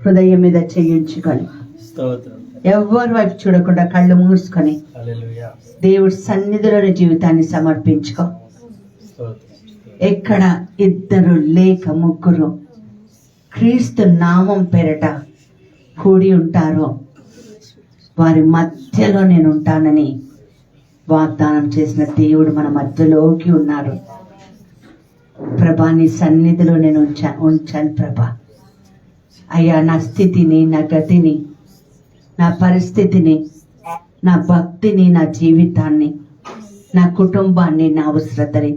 హృదయం మీద చేయించుకొని ఎవరి వైపు చూడకుండా కళ్ళు మూసుకొని దేవుడి సన్నిధిలోని జీవితాన్ని సమర్పించుకో. ఎక్కడ ఇద్దరు లేక ముగ్గురు క్రీస్తు నామం పేరట కూడి ఉంటారో వారి మధ్యలో నేను ఉంటానని వాగ్దానం చేసిన దేవుడు మన మధ్యలోకి ఉన్నారు. ప్రభా, నీ సన్నిధిలో నేను ఉంచాను ప్రభా. అయ్యా, నా స్థితిని, నా గతిని, నా పరిస్థితిని, నా భక్తిని, నా జీవితాన్ని, నా కుటుంబాన్ని, నా అవసరతని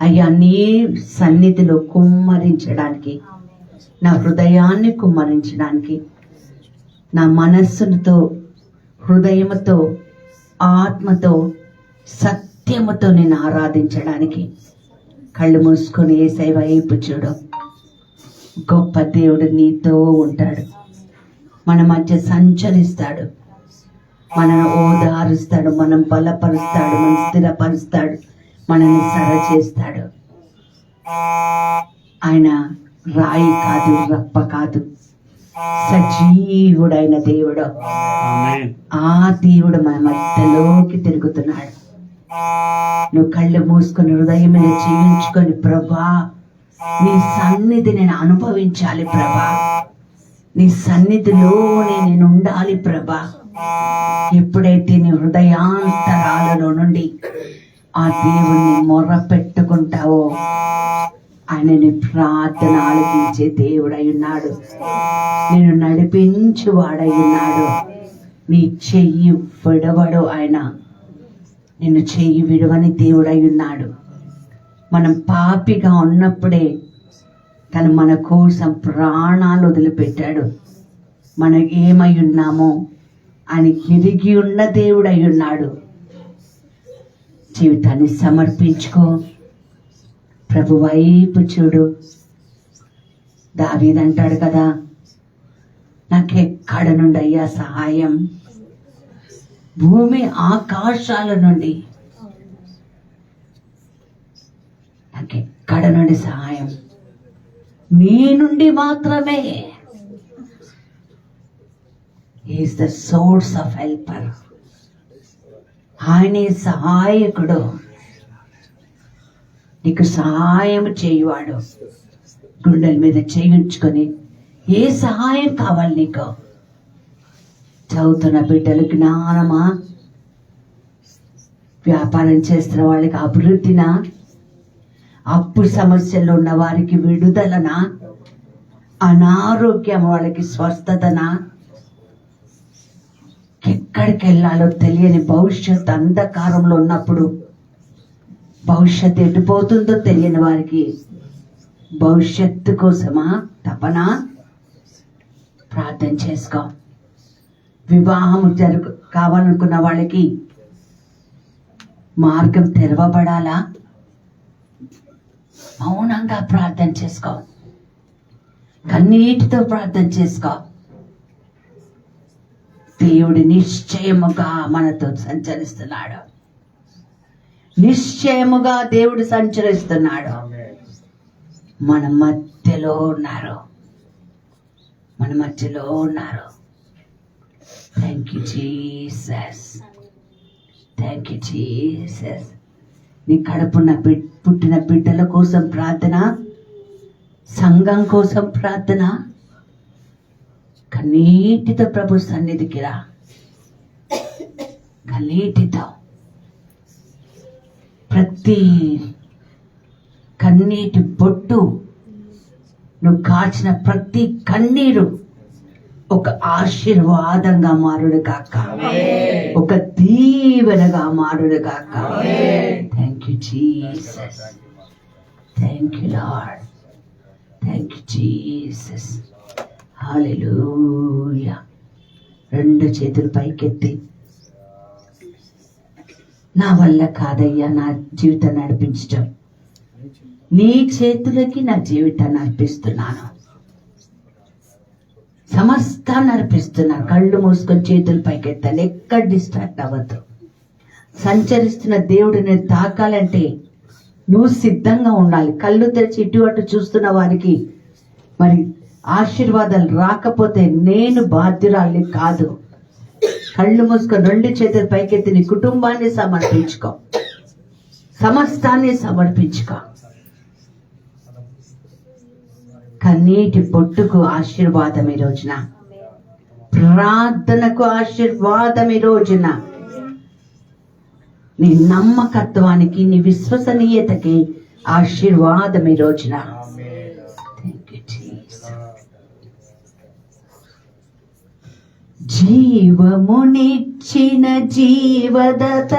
అయ్యా నీ సన్నిధిలో కుమ్మరించడానికి, నా హృదయాన్ని కుమ్మరించడానికి, నా మనస్సుతో, హృదయముతో, ఆత్మతో, సత్యముతో నేను ఆరాధించడానికి కళ్ళు మూసుకొని యేసయ్య వైపు చూడు. గొప్ప దేవుడు నీతో ఉంటాడు, మన మధ్య సంచరిస్తాడు, మనను ఓదారుస్తాడు, మనం బలపరుస్తాడు, మనం స్థిరపరుస్తాడు, మనల్ని సరచేస్తాడు. ఆయన రాయి కాదు, రప్ప కాదు, సజీవుడైన దేవుడు. ఆ దేవుడు మన మధ్యలోకి తిరుగుతున్నాడు. నువ్వు కళ్ళు మూసుకొని హృదయం మీద జీవించుకొని, ప్రభా నీ సన్నిధి నేను అనుభవించాలి ప్రభా, నీ సన్నిధిలోనే నేను ఉండాలి ప్రభా. ఎప్పుడైతే నీ హృదయాంతరాలలో నుండి ఆ దేవుణ్ణి మొర్ర పెట్టుకుంటావో ఆయన నీ ప్రార్థన ఆలకించే దేవుడై ఉన్నాడు, నేను నడిపించువాడై ఉన్నాడు. నీ చెయ్యి విడవడు ఆయన, నిన్ను చెయ్యి విడవని దేవుడై ఉన్నాడు. మనం పాపిగా ఉన్నప్పుడే తను మన కోసం ప్రాణాలు వదిలిపెట్టాడు. మనం ఏమై ఉన్నామో ఆయన ఎరిగి ఉన్న దేవుడై ఉన్నాడు. జీవితాన్ని సమర్పించుకో, ప్రభు వైపు చూడు. దావీదు అంటాడు కదా, నాకెక్కడ నుండి అయ్యా సహాయం? భూమి ఆకాశాల నుండి నాకెక్కడ నుండి సహాయం? నీ నుండి మాత్రమే. Is the source of helper. ఆయనే సహాయకుడు, నీకు సహాయం చేయువాడు. గుండెల మీద చేయించుకొని ఏ సహాయం కావాలి నీకు? చదువుతున్న బిడ్డలు జ్ఞానమా? వ్యాపారం చేస్తున్న వాళ్ళకి అభివృద్ధినా? అప్పు సమస్యల్లో ఉన్న వారికి విడుదలనా? అనారోగ్యం వాళ్ళకి స్వస్థతనా? ఎక్కడికి వెళ్ళాలో తెలియని భవిష్యత్ అంధకారంలో ఉన్నప్పుడు, భవిష్యత్తు ఎటుపోతుందో తెలియని వారికి భవిష్యత్తు కోసమా తపన? ప్రార్థన చేసుకో. వివాహం కావాలనుకున్న వాళ్ళకి మార్గం తెరవబడాలా? మౌనంగా ప్రార్థన చేసుకో, కన్నీటితో ప్రార్థన చేసుకో. దేవుడు నిశ్చయముగా మనతో సంచరిస్తున్నాడు, నిశ్చయముగా దేవుడు సంచరిస్తున్నాడు. మన మధ్యలో ఉన్నారు, మన మధ్యలో ఉన్నారు. Thank you Jesus, thank you Jesus. నీ కడుపున పుట్టిన బిడ్డల కోసం ప్రార్థన, సంఘం కోసం ప్రార్థన. కన్నీటితో ప్రభు సన్నిధికి రా, కన్నీటితో. ప్రతి కన్నీటి బొట్టు, నువ్వు కాచిన ప్రతి కన్నీరు ఒక ఆశీర్వాదంగా మారుడు కాక, ఒక దీవెనగా మారుడు కాక. Thank you Jesus, thank you lord, thank you Jesus. హల్లెలూయా. రెండు చేతులు పైకెత్తి, నా వల్ల కాదయ్యా నా జీవితం నడిపించటం, నీ చేతులకి నా జీవితాన్ని అర్పిస్తున్నాను, సమస్తాన్ని అర్పిస్తున్నాను. కళ్ళు మూసుకొని చేతులు పైకెత్తాలి, ఎక్కడ డిస్ట్రాక్ట్ అవ్వద్దు. సంచరిస్తున్న దేవుడిని తాకాలంటే నువ్వు సిద్ధంగా ఉండాలి. కళ్ళు తెరిచి ఇటు అటు చూస్తున్న వారికి మరి ఆశీర్వాదాలు రాకపోతే నేను బాధ్యురాలి కాదు. కళ్ళు మూసుకొని 2 చేతులు పైకెత్తి నీ కుటుంబాన్ని సమర్పించుకో, సమస్తాన్ని సమర్పించుకో. కన్నీటి పొట్టుకు ఆశీర్వాదం ఈ రోజున, ప్రార్థనకు ఆశీర్వాదం ఈ రోజున, నీ నమ్మకత్వానికి నీ విశ్వసనీయతకి ఆశీర్వాదం ఈ రోజున. జీవమునిచ్చిన జీవదత,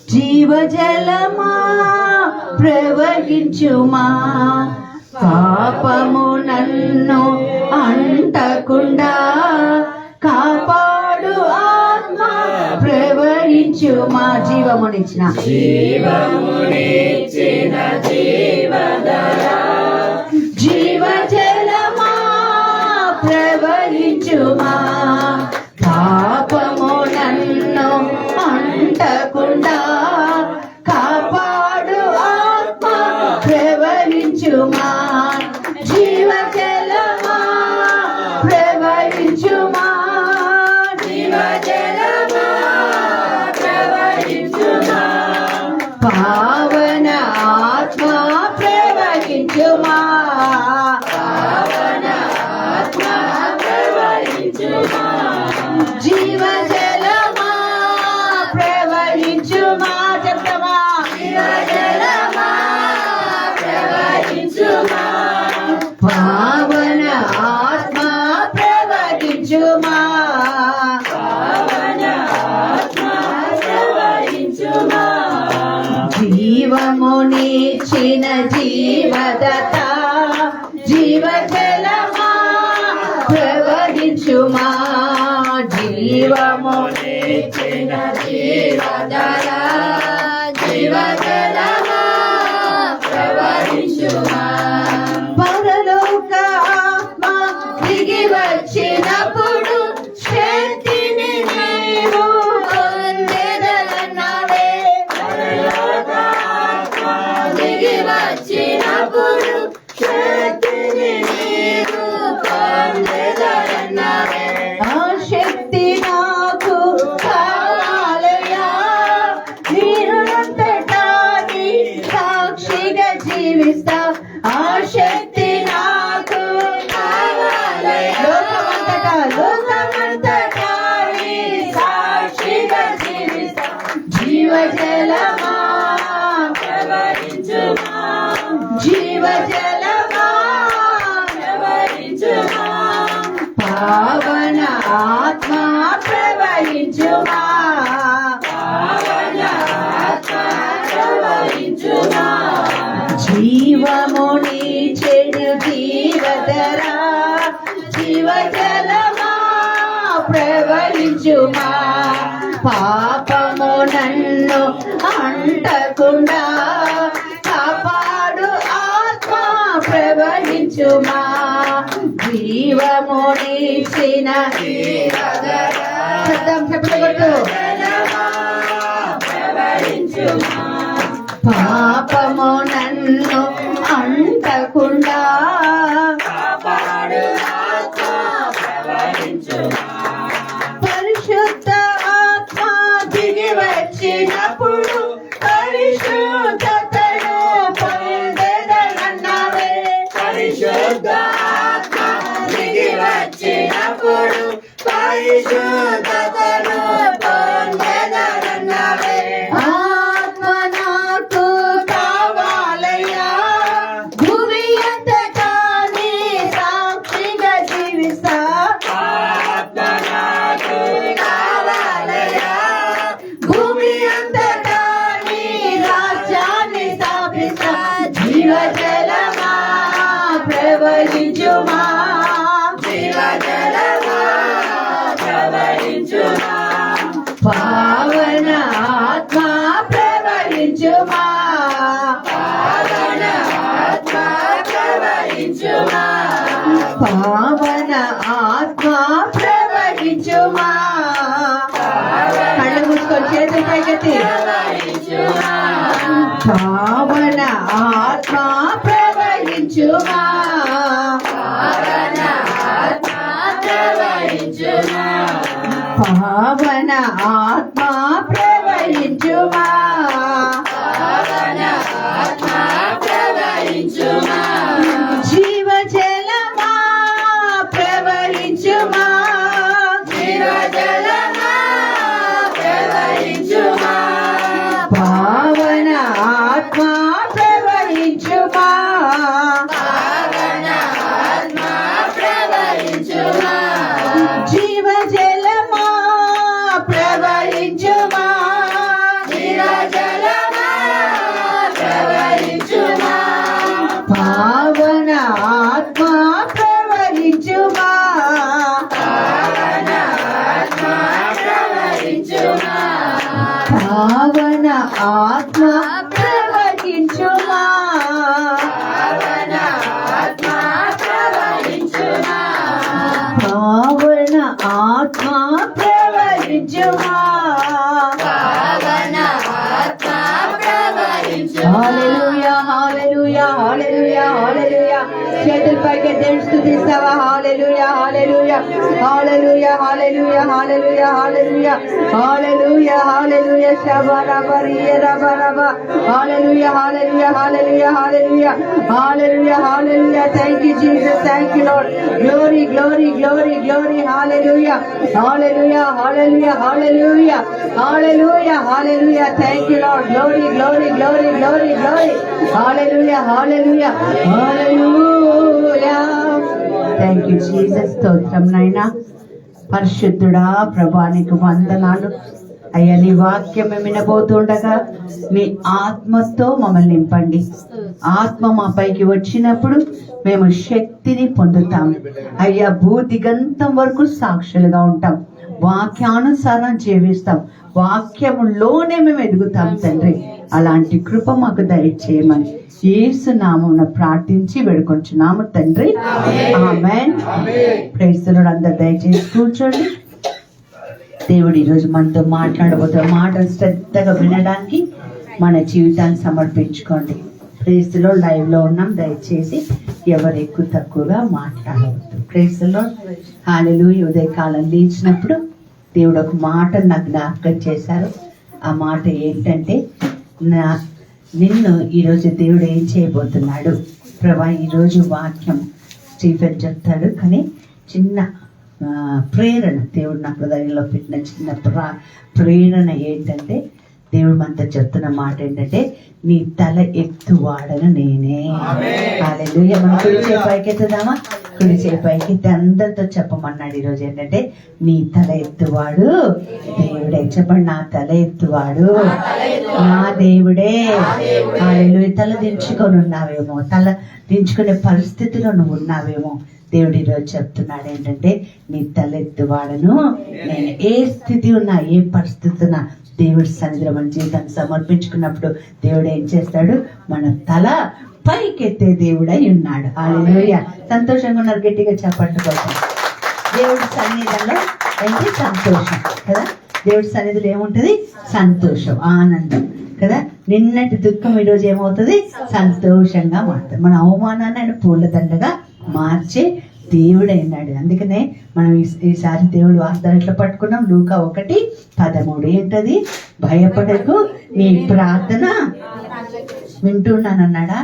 జీవజలమా ప్రవహించుమా, పాపము నన్ను అంటకుండా కాపాడు ఆత్మ ప్రవహించుమా. జీవమునిచ్చిన జీవజలమా ప్రవహించుమా, పాపము నన్ను అంటకుండా కాపాడు ఆత్మ ప్రవహించుమా. జీవజలమా ప్రవహించుమా, జీవజలమా ప్రవహించుమా, పావన ఆత్మ ప్రవహించుమా, పావన ఆత్మ ప్రవహించుమా. జీవజలమా ప్రవహించుమా, చెప్తామా, జీవజలమా ప్రవహించుమా, పావన ఆత్మ ప్రవహించుమా, పావన ఆత్మ ప్రవహించుమా. జీవమునిచ్చిన జీవదత, జీవజలమా ప్రవహించుమా, జీవమునిచ్చిన జీవదత, జీవజలమా ప్రవహించుమా. పరలోక ఆత్మ దిగి వచ్చినప్పుడు శక్తిని నీవు పొందెదనన్నావే. పరలోక ఆత్మ దిగి వచ్చినప్పుడు శక్తిని నీవు పొందెదనన్నావే. ఆ శక్తి నాకు కావాలయ్యా, నీరంతటా నీ సాక్షిగా జీవిస్తా. ఆ శక్తి నాకు కావాలయ్యా, లోకమంతటా నీ సాక్షిగా జీవిస్తా. జీవజలమా ప్రవహించుమా, జీవజలమా ప్రవహించుమా, పావన ఆత్మ ప్రవహించుమా, పావన ఆత్మ ప్రవహించుమా. జీవమునిచ్చెను జీవధరా, జీవజలమా ప్రవహించుమా, పాపము నన్ను అంటకుండా కాపాడు ఆత్మ ప్రవహించుమా. జీవమునిచ్చిన జీవధరా, ప్రవహించుమా, పాపము నన్ను అంటకుండా కాపాడు ఆత్మ ప్రవహించుమా. పరిశుద్ధ ఆత్మ దిగి వచ్చినప్పుడు పరిశుద్ధతను పొందెదనన్నావే. పరిశుద్ధ ఆత్మ దిగి వచ్చినప్పుడు పరిశుద్ధతను పొందెదనన్నావే. ఆత్మ నాకు కావాలయ్యా, భూమి అంతటా నీ సాక్షిగా జీవిస్తా. ఆత్మ నాకు కావాలయ్యా, భూమి అంతటా నీ రాజ్యాన్ని స్థాపిస్తా. జీవజలమా ప్రవహించుమా, జీవజలమా ప్రవహించుమా, పావన ఆత్మ ప్రవహించుమా, పావన ఆత్మ ప్రవహించుమా, పావన ఆత్మ ప్రవహించుమా. కళ్ళు మూసుకొని చేతులు పైకెత్తి, పావన ఆత్మ ప్రవహించుమా, పావన ఆత్మ ప్రవహించుమా, జీవజలమా ప్రవహించుమా, పావన ఆత్మ ప్రవహించుమా, జీవజలమా ప్రవహించుమా, పావన ఆత్మ ప్రవహించుమా, పావన ఆత్మ ప్రవహించుమా, పావన ఆత్మ ప్రవహించుమా. హల్లెలూయా హల్లెలూయా హల్లెలూయా హల్లెలూయా. చేతుల పైకి దేవుని స్తుతిస్తావా? హల్లెలూయా హల్లెలూయా హల్లెలూయా హల్లెలూయా హల్లెలూయా హల్లెలూయా హల్లెలూయా హల్లెలూయా. శబరబరియే రబరబ. హల్లెలూయా హల్లెలూయా హల్లెలూయా హల్లెలూయా హల్లెలూయా హల్లెలూయా. Thank you Jesus, thank you lord. Glory glory glory glory. హల్లెలూయా హల్లెలూయా హల్లెలూయా హల్లెలూయా హల్లెలూయా హల్లెలూయా. Thank you lord. Glory glory glory glory glory. హల్లెలూయా హల్లెలూయా హల్లెలూయా. Thank you Jesus. స్తోత్రం నాయనా. పరిశుద్ధుడా ప్రభా, నీకు వందనాలు అయ్యా. నీ వాక్యం వినబోతుండగా మీ ఆత్మతో మమ్మల్ని నింపండి. ఆత్మ మా పైకి వచ్చినప్పుడు మేము శక్తిని పొందుతాం అయ్యా. భూదిగంతం వరకు సాక్షులుగా ఉంటాం, వాక్యానుసారం జీవిస్తాం, వాక్యములోనే మేము ఎదుగుతాం తండ్రి. అలాంటి కృప మాకు దయచేయమని యేసు నామమున ప్రార్థించి వేడుకొంచున్నాము తండ్రి. ఆమేన్. Praise the lord. అందరూ దయచేసి కూర్చోండి. దేవుడు ఈరోజు మనతో మాట్లాడబోతున్న మాటలు శ్రద్ధగా వినడానికి మన జీవితాన్ని సమర్పించుకోండి. Praise the lord. లైవ్ లో ఉన్నాం, దయచేసి ఎవరు ఎక్కువ తక్కువగా మాట్లాడవద్దు. Praise the lord. హల్లెలూయా. ఉదయకాలం లేచినప్పుడు దేవుడు ఒక మాట నాకు జ్ఞాపకం చేశారు. ఆ మాట ఏంటంటే, నిన్ను ఈరోజు దేవుడు ఏం చేయబోతున్నాడు ప్రభా. ఈరోజు వాక్యం స్టీఫెన్ చెప్తాడు, కానీ చిన్న ప్రేరణ దేవుడు నా హృదయంలో పెట్టిన చిన్న ప్రేరణ ఏంటంటే, దేవుడు మనతో చెప్తున్న మాట ఏంటంటే, నీ తల ఎత్తువాడను నేనే. హల్లెలూయా. మనం కుడి చేయి పైకెత్తుదామా? కుడి చేయి పైకెత్తి అందరితో చెప్పమన్నాడు ఈరోజు ఏంటంటే, నీ తల ఎత్తువాడు దేవుడే. చెప్పండి, నా తల ఎత్తువాడు నా దేవుడే. హల్లెలూయా. తల దించుకొని ఉన్నావేమో, తల దించుకునే పరిస్థితిలో నువ్వు ఉన్నావేమో. దేవుడు ఈరోజు చెప్తున్నాడు ఏంటంటే, నీ తలెత్తువాడను నేను. ఏ స్థితి ఉన్నా, ఏ పరిస్థితి ఉన్నా దేవుడి సన్నిధిలో మన జీవితాన్ని సమర్పించుకున్నప్పుడు దేవుడు ఏం చేస్తాడు? మన తల పైకెత్తే దేవుడై ఉన్నాడు. హల్లెలూయా. సంతోషంగా ఉన్నారు? గట్టిగా చెప్పండి కోసం. దేవుడి సన్నిధిలో ఏంటి? సంతోషం కదా. దేవుడి సన్నిధిలో ఏముంటది? సంతోషం, ఆనందం కదా. నిన్నటి దుఃఖం ఈరోజు ఏమవుతుంది? సంతోషంగా మారుతుంది. మన అవమానాన్ని ఆయన పూలదండగా మార్చే దేవుడైనాడు. అందుకనే మనం ఈసారి దేవుడు వాగ్దానం ఎట్లా పట్టుకున్నాం? లూకా 1:13 ఏంటది? భయపడకు, నీ ప్రార్థన వింటున్నానన్నాడా?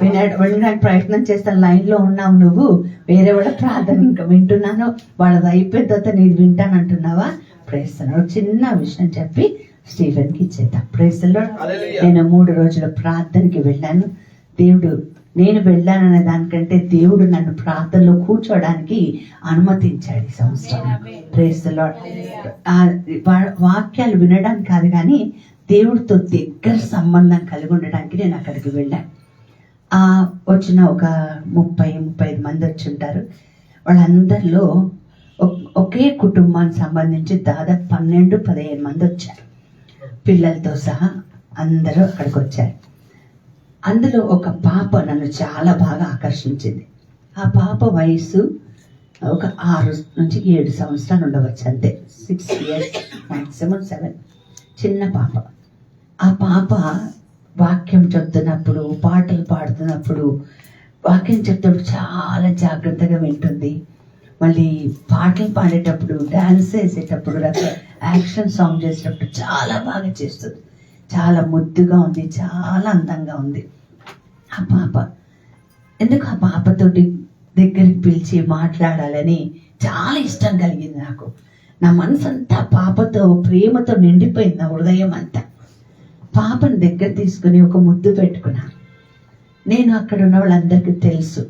వినడానికి ప్రయత్నం చేస్తాను. లైన్ లో ఉన్నావు నువ్వు, వేరే వాళ్ళ ప్రార్థన ఇంకా వింటున్నాను, వాళ్ళది అయిపోయిన తర్వాత నీది వింటాను అంటున్నావా? ప్రేస్తున్నాడు. చిన్న విషయం చెప్పి స్టీఫెన్ కి ఇచ్చేద్దాం. ప్రేస్తున్నాడు. నేను 3 రోజుల ప్రార్థనకి వెళ్ళాను. దేవుడు, నేను వెళ్ళాననే దానికంటే దేవుడు నన్ను ప్రార్థనలో కూర్చోడానికి అనుమతించాడు ఈ సంవత్సరం. Praise the lord. వాక్యాలు వినడానికి కాదు, కానీ దేవుడితో దగ్గర సంబంధం కలిగి ఉండడానికి నేను అక్కడికి వెళ్ళాను. వచ్చిన ఒక 30-35 మంది వచ్చి ఉంటారు. వాళ్ళందరిలో ఒకే కుటుంబానికి సంబంధించి దాదాపు 12-15 మంది వచ్చారు. పిల్లలతో సహా అందరూ అక్కడికి వచ్చారు. అందులో ఒక పాప నన్ను చాలా బాగా ఆకర్షించింది. ఆ పాప వయసు ఒక 6-7 సంవత్సరాలు ఉండవచ్చు, అంతే. 6 years maximum 7. చిన్న పాప. ఆ పాప వాక్యం చెప్తున్నప్పుడు, పాటలు పాడుతున్నప్పుడు, వాక్యం చెప్తున్నప్పుడు చాలా జాగ్రత్తగా వింటుంది. మళ్ళీ పాటలు పాడేటప్పుడు, డాన్స్ చేసేటప్పుడు, యాక్షన్ సాంగ్ చేసేటప్పుడు చాలా బాగా చేస్తుంది. చాలా ముద్దుగా ఉంది, చాలా అందంగా ఉంది ఆ పాప. ఎందుకు ఆ పాపతోటి దగ్గరికి పిలిచి మాట్లాడాలని చాలా ఇష్టం కలిగింది నాకు. నా మనసు అంతా పాపతో ప్రేమతో నిండిపోయింది, నా హృదయం అంతా. పాపను దగ్గర తీసుకుని ఒక ముద్దు పెట్టుకున్నాను. నేను అక్కడ ఉన్న వాళ్ళందరికీ తెలుసు,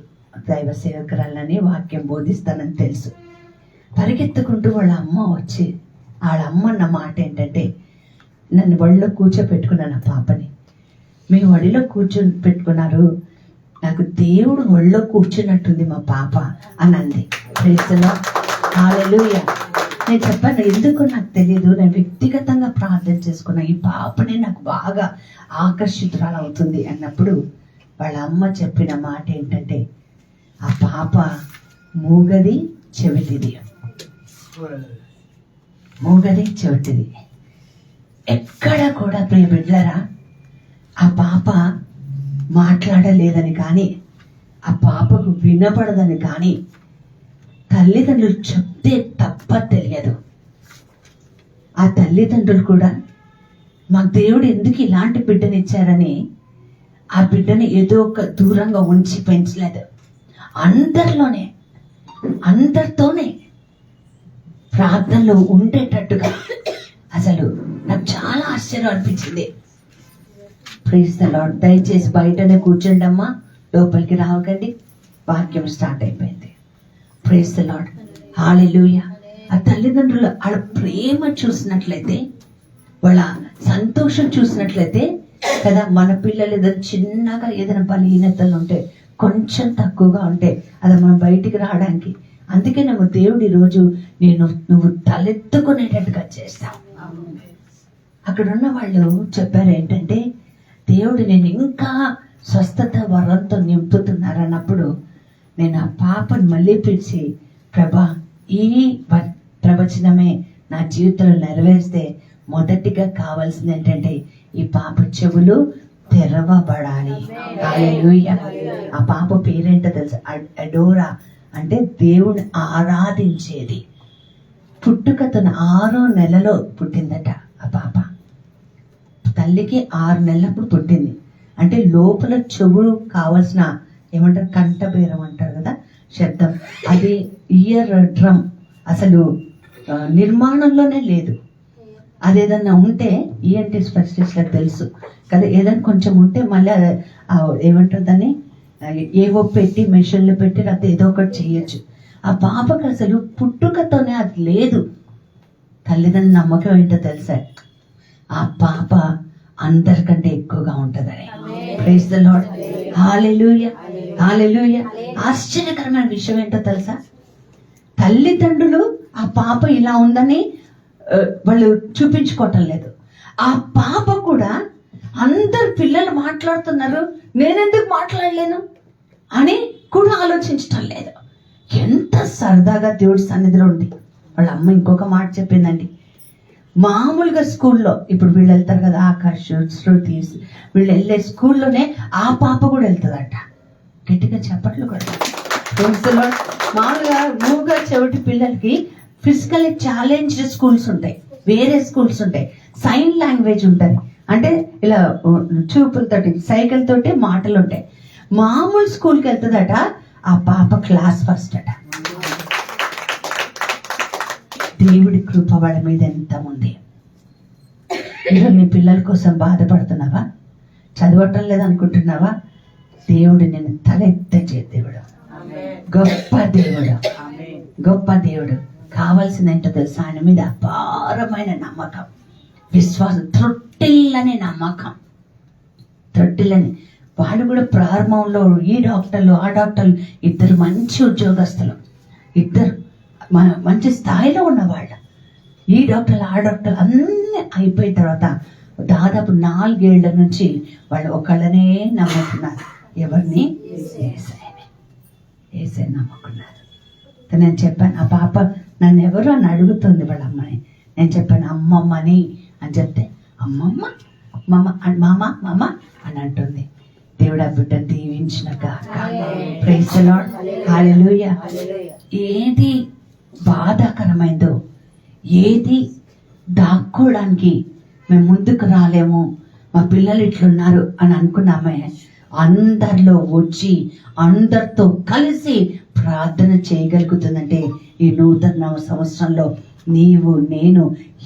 దైవ సేవకురాలని, వాక్యం బోధిస్తానని తెలుసు. పరిగెత్తుకుంటూ వాళ్ళ అమ్మ వచ్చి, వాళ్ళ అమ్మ అన్న మాట ఏంటంటే, నన్ను ఒళ్ళో కూర్చోపెట్టుకున్నాను. ఆ పాపని మీ ఒడిలో కూర్చొని పెట్టుకున్నారు, నాకు దేవుడు ఒళ్ళో కూర్చున్నట్టుంది మా పాప అని అంది. ప్రైజ్ ది లార్డ్, హల్లెలూయా. నేను చెప్పాను, ఎందుకు నాకు తెలియదు, నేను వ్యక్తిగతంగా ప్రార్థన చేసుకున్నా, ఈ పాపనే నాకు బాగా ఆకర్షితురాలు అవుతుంది అన్నప్పుడు వాళ్ళ అమ్మ చెప్పిన మాట ఏంటంటే, ఆ పాప మూగది చెవిటిది, మూగది చెవిటిది. ఎక్కడ కూడా ప్రియ బిడ్డలారా ఆ పాప మాట్లాడలేదని కానీ, ఆ పాపకు వినపడదని కానీ తల్లిదండ్రులు చెప్తే తప్ప తెలియదు. ఆ తల్లిదండ్రులు కూడా మా దేవుడు ఎందుకు ఇలాంటి బిడ్డనిచ్చారని ఆ బిడ్డని ఏదో ఒక దూరంగా ఉంచి పెంచలేదు. అందరితోనే ప్రార్థనలో ఉండేటట్టుగా. అసలు నాకు చాలా ఆశ్చర్యం అనిపించింది. Praise the lord. దయచేసి బయటనే కూర్చోండమ్మా, లోపలికి రావకండి. వాక్యం స్టార్ట్ అయిపోయింది. ప్రైజ్ ది లార్డ్, హల్లెలూయా. ఆ తల్లిదండ్రులు వాళ్ళ ప్రేమ చూసినట్లయితే, వాళ్ళ సంతోషం చూసినట్లయితే కదా, మన పిల్లలు ఏదైనా చిన్నగా ఏదైనా బలహీనతలు ఉంటే, కొంచెం తక్కువగా ఉంటే అది మనం బయటికి రావడానికి. అందుకే నువ్వు దేవుడు ఈరోజు నువ్వు తలెత్తుకునేటట్టుగా చేస్తావు. అక్కడ ఉన్న వాళ్ళు చెప్పారు ఏంటంటే, దేవుడు నేను ఇంకా స్వస్థత వరంతో నింపుతున్నారన్నప్పుడు నేను ఆ పాపను మళ్ళీ పిలిచి, ప్రభా ఈ ప్రవచనమే నా జీవితంలో నెరవేరిస్తే మొదటిగా కావాల్సింది ఏంటంటే ఈ పాప చెవులు తెరవబడాలి. హల్లెలూయా. ఆ పాప పేరేంటో తెలుసు, అడోరా, అంటే దేవుని ఆరాధించేది. పుట్టుకతను 6వ నెలలో పుట్టిందట ఆ పాప. తల్లికి 6 నెలలప్పుడు పుట్టింది. అంటే లోపల చెవులు కావాల్సిన ఏమంటారు, కంఠబేరం అంటారు కదా, శబ్దం, అది ఇయర్ డ్రమ్ అసలు నిర్మాణంలోనే లేదు. అదేదన్నా ఉంటే ఈఎన్టీ స్పెషలిస్ట్లకు తెలుసు కదా, ఏదైనా కొంచెం ఉంటే మళ్ళీ ఏమంటారు దాన్ని, ఏవో పెట్టి మెషిన్లు పెట్టి అది ఏదో ఒకటి చేయొచ్చు. ఆ పాపకు అసలు పుట్టుకతోనే అది లేదు. తల్లిదండ్రుల నమ్మకం ఏంటో తెలుసా, ఆ పాప అందరికంటే ఎక్కువగా ఉంటుందని. ప్రైజ్ ది లార్డ్, హల్లెలూయా, హల్లెలూయా. ఆశ్చర్యకరమైన విషయం ఏంటో తెలుసా, తల్లిదండ్రులు ఆ పాప ఇలా ఉందని వాళ్ళు చూపించుకోవటం లేదు. ఆ పాప కూడా అందరు పిల్లలు మాట్లాడుతున్నారు, నేనెందుకు మాట్లాడలేను అని కూడా ఆలోచించటం లేదు. ఎంత సరదాగా దేవుడి సన్నిధిలో ఉంది. వాళ్ళ అమ్మ ఇంకొక మాట చెప్పిందండి, మామూలుగా స్కూల్లో ఇప్పుడు వీళ్ళు వెళ్తారు కదా, ఆకాష్, శృతి, వీళ్ళు వెళ్ళే స్కూల్లోనే ఆ పాప కూడా వెళ్తుందట. గట్టిగా చెప్పట్లు కూడా. మామూలుగా మూగా చెవిటి పిల్లలకి ఫిజికల్లీ ఛాలెంజ్డ్ స్కూల్స్ ఉంటాయి, వేరే స్కూల్స్ ఉంటాయి, సైన్ లాంగ్వేజ్ ఉంటుంది, అంటే ఇలా చూపులతోటి సైకిల్ తోటి మాటలు ఉంటాయి. మామూలు స్కూల్కి వెళ్తుందట ఆ పాప, క్లాస్ ఫస్ట్ అట. దేవుడి కృప వాళ్ళ మీద ఎంత ఉంది. మీరు నీ పిల్లల కోసం బాధపడుతున్నావా, చదవటం లేదనుకుంటున్నావా, దేవుడు నేను తలెత్తే దేవుడు, గొప్ప దేవుడు, గొప్ప దేవుడు. కావాల్సింది ఏంటో తెలుసా, ఆయన మీద అపారమైన నమ్మకం, విశ్వాసం, త్రొట్టిల్లని నమ్మకం, త్రొట్టిల్లని. వాళ్ళు కూడా ప్రారంభంలో ఈ డాక్టర్లు ఆ డాక్టర్లు ఇద్దరు మంచి ఉద్యోగస్తులు, ఇద్దరు మంచి స్థాయిలో ఉన్నవాళ్ళు. ఈ డాక్టర్లు ఆ డాక్టర్లు అన్నీ అయిపోయిన తర్వాత దాదాపు 4 ఏళ్ల నుంచి వాళ్ళు ఒకళ్ళనే నమ్ముకున్నారు. ఎవరిని? యేసయ్యని నమ్ముకున్నారు. నేను చెప్పాను, ఆ పాప నన్ను ఎవరు అని అడుగుతుంది వాళ్ళ అమ్మని. నేను చెప్పాను అమ్మమ్మని అని చెప్తే, అమ్మమ్మ మమ్మ మామ మామ అని అంటుంది. దేవుడు ఆ బిడ్డను దీవించిన గాక. ప్రైజ్ ది లార్డ్, హల్లెలూయా. ఏది బాధాకరమైందో, ఏది దాక్కోవడానికి మేము ముందుకు రాలేము, మా పిల్లలు ఇట్లున్నారు అని అనుకున్నామే, అందరిలో వచ్చి అందరితో కలిసి ప్రార్థన చేయగలుగుతుందంటే ఈ నూతన సంవత్సరంలో నీవు నేను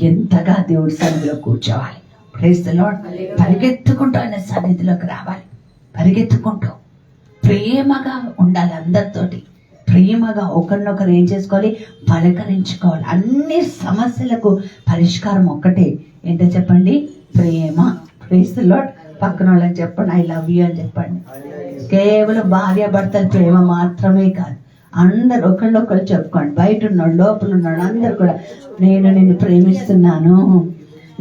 ఎంతగా దేవుడి సన్నిధిలో కూర్చోవాలి. Praise the lord. పరిగెత్తుకుంటూ ఆయన సన్నిధిలోకి రావాలి. పరిగెత్తుకుంటూ ప్రేమగా ఉండాలి. అందరితోటి ప్రేమగా ఒకరినొకరు ఏం చేసుకోవాలి, పలకరించుకోవాలి. అన్ని సమస్యలకు పరిష్కారం ఒక్కటే, ఏంటో చెప్పండి, ప్రేమ. Praise the lord. పక్కన వాళ్ళని చెప్పండి, ఐ లవ్ యూ అని చెప్పండి. కేవలం భార్య భర్తల ప్రేమ మాత్రమే కాదు, అందరు ఒకళ్ళొకళ్ళు చెప్పుకోండి. బయట ఉన్నాడు, లోపల ఉన్నాడు, అందరు కూడా నేను నిన్ను ప్రేమిస్తున్నాను,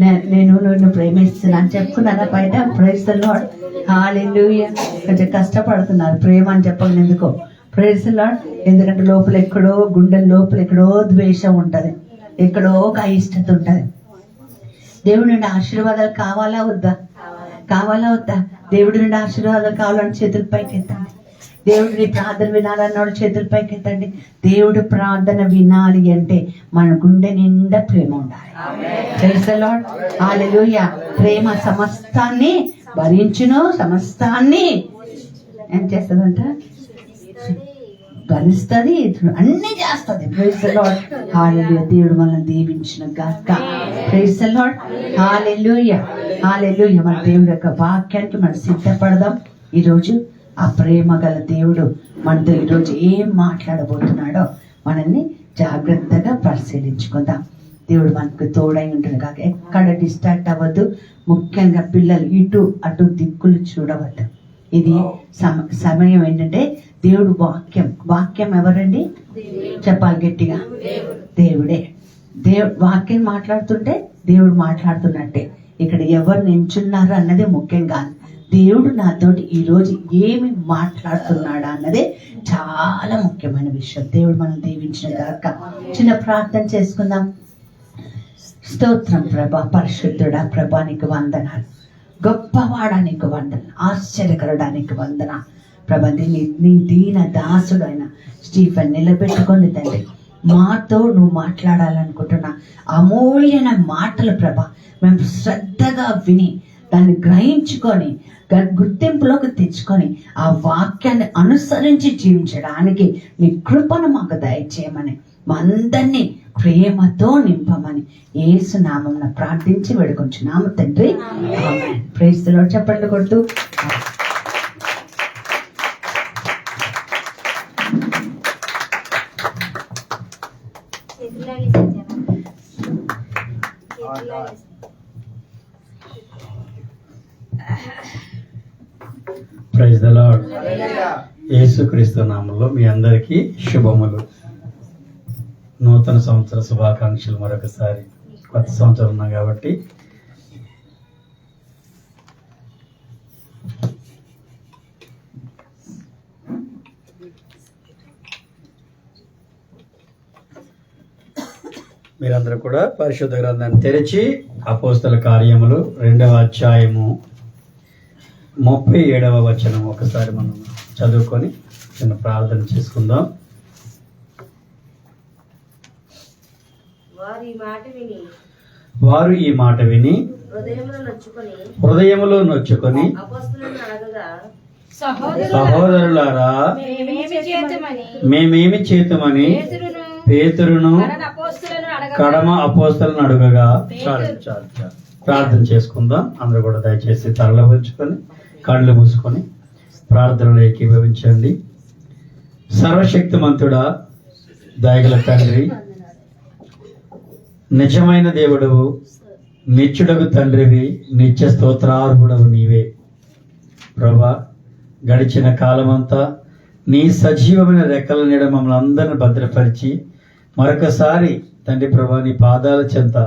నేను నిన్ను ప్రేమిస్తున్నాను చెప్పుకున్నారా బయట? Praise the lord. హల్లెలూయా. కొంచెం కష్టపడుతున్నారు ప్రేమ అని చెప్పండి. ఎందుకో? Praise the lord. ఎందుకంటే లోపల ఎక్కడో, గుండెల లోపల ఎక్కడో ద్వేషం ఉంటది, ఎక్కడో ఒక అయిష్టత ఉంటది. దేవుడి నుండి ఆశీర్వాదాలు కావాలా వద్దా? కావాలా వద్దా? దేవుడి నుండి ఆశీర్వాదాలు కావాలని చేతుల పైకి ఎత్తండి. దేవుడి ప్రార్థన వినాలన్నోడు చేతుల పైకి ఎత్తండి. దేవుడు ప్రార్థన వినాలి అంటే మన గుండె నిండా ప్రేమ ఉండాలి. Praise the lord. హల్లెలూయా. ప్రేమ సమస్తాన్ని భరించును, సమస్తాన్ని ఏం చేస్తుందంట? భరిస్తుంది, అన్ని చేస్తుంది. Praise the lord. హల్లెలూయా. దేవుడు మనల్ని దీవించిన గాక. Praise the lord. హల్లెలూయా. హల్లెలూయా. మన దేవుడి యొక్క వాక్యానికి మనం సిద్ధపడదాం. ఈరోజు ఆ ప్రేమ గల దేవుడు మనతో ఈరోజు ఏం మాట్లాడబోతున్నాడో మనల్ని జాగ్రత్తగా పరిశీలించుకుందాం. దేవుడు మనకు తోడై ఉంటుంది కాక ఎక్కడ డిస్ట్రాక్ట్ అవ్వద్దు. ముఖ్యంగా పిల్లలు ఇటు అటు దిక్కులు చూడవద్దు. ఇది సమయం ఏంటంటే దేవుడు వాక్యం ఎవరండి? చెప్పాలి గట్టిగా. దేవుడే. వాక్యం మాట్లాడుతుంటే దేవుడు మాట్లాడుతున్నట్టే. ఇక్కడ ఎవరు నించున్నారు అన్నదే ముఖ్యం కాదు, దేవుడు నాతోటి ఈరోజు ఏమి మాట్లాడుతున్నాడా అన్నదే చాలా ముఖ్యమైన విషయం. దేవుడు మనం దీవించిన గాక. చిన్న ప్రార్థన చేసుకుందాం. స్తోత్రం ప్రభా, పరిశుద్ధుడా ప్రభా, నీకు వందనాలు. గొప్పవాడా నీకు వందనాలు. ఆశ్చర్యకరుడానికి వందన ప్రభా. నీ దీన దాసుడైన స్టీఫెన్ నిలబెట్టుకొని తండ్రి, మాతో నువ్వు మాట్లాడాలనుకుంటున్నా అమూల్యమైన మాటలు ప్రభా, మేము శ్రద్ధగా విని దాన్ని గ్రహించుకొని గుర్తింపులోకి తెచ్చుకొని ఆ వాక్యాన్ని అనుసరించి జీవించడానికి నీ కృపను మాకు దయచేయమని, మా అందరినీ ప్రేమతో నింపమని యేసు నామమున ప్రార్థించి వేడుకొంచున్నాము తండ్రి. ఆమేన్. Praise the lord. చప్పట్లు కొడుతూ ప్రైజ్ ది లార్డ్. యేసుక్రీస్తు నామములో మీ అందరికీ శుభములు. నూతన సంవత్సర శుభాకాంక్షలు. మరొకసారి కొత్త సంవత్సరం ఉన్నాం కాబట్టి మీరందరూ కూడా పరిశుద్ధ గ్రంథాన్ని తెరిచి అపోస్తల కార్యములు 2వ అధ్యాయము 37వ వచనం ఒకసారి మనం చదువుకొని చిన్న ప్రార్థన చేసుకుందాం. వారు ఈ మాట విని హృదయములో నొచ్చుకొని సహోదరులారా మేమేమి చేతుమని పేతురును కడమ అపోస్తలను అడుగగా. చాలు ప్రార్థన చేసుకుందాం. అందరూ కూడా దయచేసి తరల ఉంచుకొని కళ్ళు మూసుకొని ప్రార్థనలో ఏకీభవించండి. సర్వశక్తిమంతుడా, దయగల తండ్రి, నిజమైన దేవుడవు, నిత్యుడగు తండ్రివి, నిత్య స్తోత్రార్హుడవు నీవే ప్రభా. గడిచిన కాలమంతా నీ సజీవమైన రెక్కల నీడ మమ్మల్ని అందరిని భద్రపరిచి మరొకసారి తండ్రి ప్రభా నీ పాదాల చెంత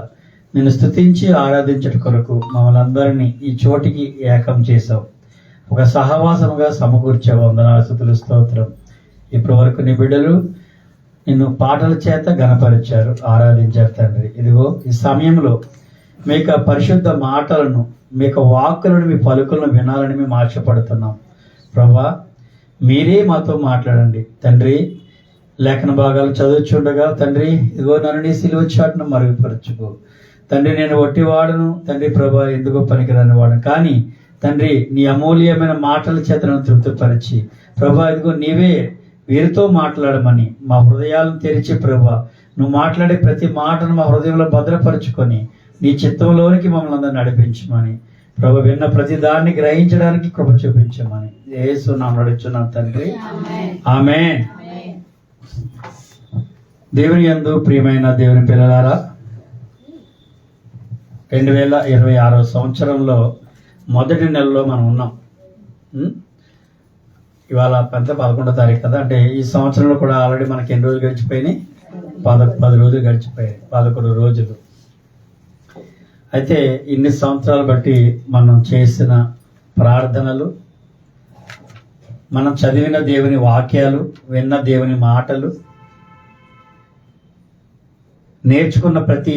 నిన్ను స్తుతించి ఆరాధించట కొరకు మమ్మల్ని అందరినీ ఈ చోటికి ఏకం చేశావు. ఒక సహవాసముగా సమకూర్చావు. వందనాలు, స్తుతులు, స్తోత్రం. ఇప్పటి వరకు నీ బిడ్డలు నిన్ను పాటల చేత ఘనపరిచారు, ఆరాధించారు తండ్రి. ఇదిగో ఈ సమయంలో మీకు పరిశుద్ధ మాటలను, మీకు వాక్కులను, మీ పలుకులను వినాలని మేము ఆశపడుతున్నాం ప్రభా. మీరే మాతో మాట్లాడండి తండ్రి. లేఖన భాగాలు చదువుచుండగా తండ్రి ఇదిగో నన్ను నీ సిలువ చాటును మరుగుపరచుకో తండ్రి, నేను ఒట్టివాడును తండ్రి ప్రభా, ఎందుకో పనికిరాని వాడును, కానీ తండ్రి నీ అమూల్యమైన మాటల చేత నన్ను తృప్తిపరిచి ప్రభా ఇదిగో నీవే వీరితో మాట్లాడమని మా హృదయాలను తెరిచి ప్రభా నువ్వు మాట్లాడే ప్రతి మాటను మా హృదయంలో భద్రపరుచుకొని నీ చిత్తంలోనికి మమ్మల్ని అందరూ నడిపించమని ప్రభు, విన్న ప్రతి దాన్ని గ్రహించడానికి కృప చూపించమని యేసు నామమున అడుగుచున్నాం తండ్రి, ఆమేన్. దేవుని యందు ప్రియమైన దేవుని పిల్లలారా, 2026 సంవత్సరంలో మొదటి నెలలో మనం ఉన్నాం. ఇవాళ 11వ తారీఖు కదా, అంటే ఈ సంవత్సరంలో కూడా ఆల్రెడీ మనకి ఎన్ని రోజులు గడిచిపోయినాయి? 10 రోజులు గడిచిపోయాయి, 11 రోజులు. అయితే ఇన్ని సంవత్సరాలు బట్టి మనం చేసిన ప్రార్థనలు, మనం చదివిన దేవుని వాక్యాలు, విన్న దేవుని మాటలు, నేర్చుకున్న ప్రతి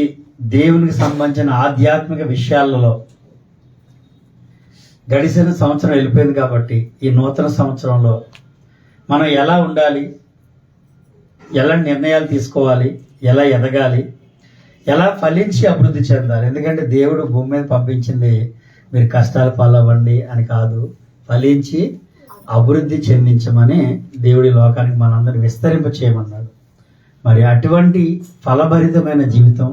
దేవునికి సంబంధించిన ఆధ్యాత్మిక విషయాలలో గడిచిన సంవత్సరం వెళ్ళిపోయింది. కాబట్టి ఈ నూతన సంవత్సరంలో మనం ఎలా ఉండాలి, ఎలా నిర్ణయాలు తీసుకోవాలి, ఎలా ఎదగాలి, ఎలా ఫలించి అభివృద్ధి చెందాలి. ఎందుకంటే దేవుడు భూమి మీద పంపించింది మీరు కష్టాలు పాలవ్వండి అని కాదు, ఫలించి అభివృద్ధి చెందించమని దేవుడి లోకానికి మనందరినీ విస్తరింప చేయమన్నాడు. మరి అటువంటి ఫలభరితమైన జీవితం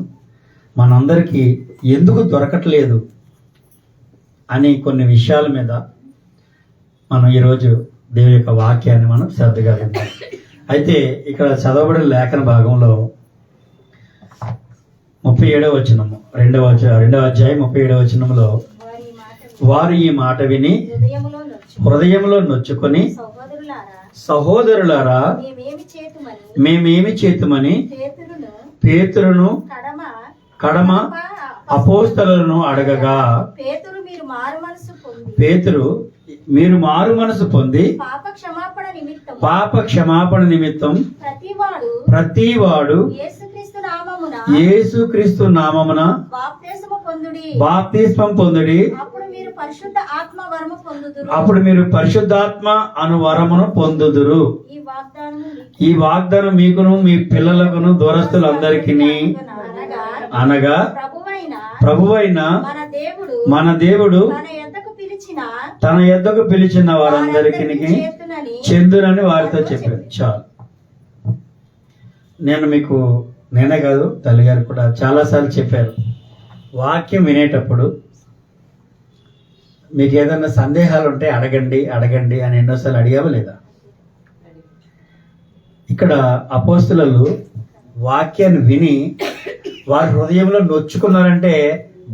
మనందరికీ ఎందుకు దొరకట్లేదు అని కొన్ని విషయాల మీద మనం ఈరోజు దేవుని యొక్క వాక్యాన్ని మనం శ్రద్ధగా విందాం. అయితే ఇక్కడ చదవబడిన లేఖన భాగంలో 37వ వచనము, 2వ అధ్యాయం 37వ వచనంలో, వారు ఈ మాట విని హృదయంలో నొచ్చుకొని సహోదరులారా మేమేమి చేతుమని పేతురును కడమ అపోస్తలులను అడగగా, పేతురు మీరు మారు మనసు పొంది పాప క్షమాపణ నిమిత్తం ప్రతివాడు యేసుక్రీస్తు నామమున బాప్తిస్మం పొందుడి, అప్పుడు మీరు పరిశుద్ధాత్మ అను వరమును పొందుదురు. ఈ వాగ్దానం మీకును మీ పిల్లలకును దూరస్తులందరికీ, అనగా ప్రభువైన మన దేవుడు తన యొద్దకు పిలిచిన వారందరికీ చెందునని వారితో చెప్పారు. చాలు. నేను మీకు, నేనే కాదు తల్లిగారు కూడా చాలాసార్లు చెప్పారు, వాక్యం వినేటప్పుడు మీకు ఏదైనా సందేహాలు ఉంటే అడగండి అడగండి అని ఎన్నోసార్లు అడిగావా లేదా? ఇక్కడ అపోస్తలులు వాక్యాన్ని విని వారి హృదయంలో నొచ్చుకున్నారంటే,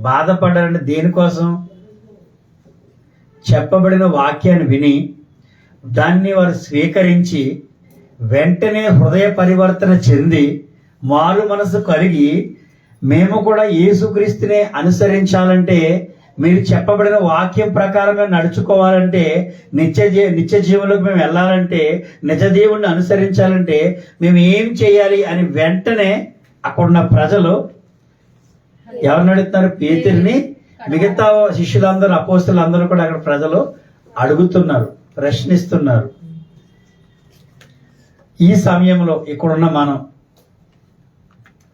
బాధపడ్డారంటే దేనికోసం? చెప్పబడిన వాక్యాన్ని విని దాన్ని వారు స్వీకరించి వెంటనే హృదయ పరివర్తన చెంది మారు మనసు కలిగి మేము కూడా యేసుక్రీస్తునే అనుసరించాలంటే, మీరు చెప్పబడిన వాక్యం ప్రకారంగా నడుచుకోవాలంటే, నిత్య జీవంలోకి మేము వెళ్ళాలంటే, నిజ దేవుణ్ణి అనుసరించాలంటే మేము ఏం చేయాలి అని వెంటనే అక్కడున్న ప్రజలు ఎవరిని అడుగుతున్నారు? పేతురుని, మిగతా శిష్యులందరూ, అపోస్తలులందరూ కూడా అక్కడ ప్రజలు అడుగుతున్నారు, ప్రశ్నిస్తున్నారు. ఈ సమయంలో ఇక్కడున్న మనం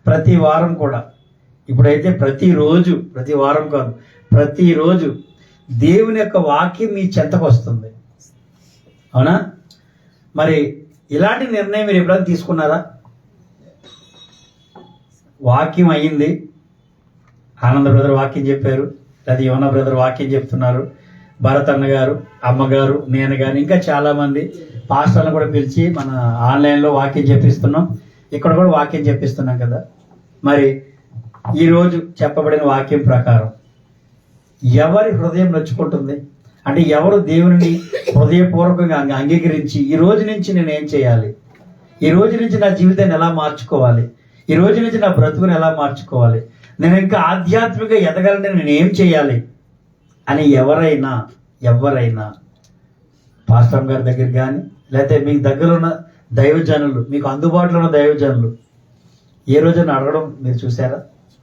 ప్రతి వారం కూడా, ఇప్పుడైతే ప్రతిరోజు, ప్రతి వారం కాదు, ప్రతిరోజు దేవుని యొక్క వాక్యం మీ చెంతకు వస్తుంది. అవునా? మరి ఇలాంటి నిర్ణయం మీరు ఎప్పుడైనా తీసుకున్నారా? వాక్యం అయ్యింది, ఆనంద బ్రదర్ వాక్యం చెప్పారు, లేదా యోన బ్రదర్ వాక్యం చెప్తున్నారు, భరత్ అన్న గారు, అమ్మగారు, నేను కానీ ఇంకా చాలా మంది పాస్టర్లను కూడా పిలిచి మన ఆన్లైన్లో వాక్యం చెప్పిస్తున్నాం, ఇక్కడ కూడా వాక్యం చెప్పిస్తున్నాం కదా. మరి ఈరోజు చెప్పబడిన వాక్యం ప్రకారం ఎవరి హృదయం నొచ్చుకుంటుంది? అంటే ఎవరు దేవుని హృదయపూర్వకంగా అంగీకరించి ఈ రోజు నుంచి నేను ఏం చేయాలి, ఈ రోజు నుంచి నా జీవితాన్ని ఎలా మార్చుకోవాలి, ఈ రోజు నుంచి నా బ్రతుకుని ఎలా మార్చుకోవాలి, నేను ఇంకా ఆధ్యాత్మికంగా ఎదగాలంటే నేను ఏం చేయాలి అని ఎవరైనా పాస్టర్ గారి దగ్గర కానీ, లేకపోతే మీకు దగ్గర ఉన్న దైవజనులు, మీకు అందుబాటులో ఉన్న దైవజనులు ఏ రోజైనా అడగడం మీరు చూసారా?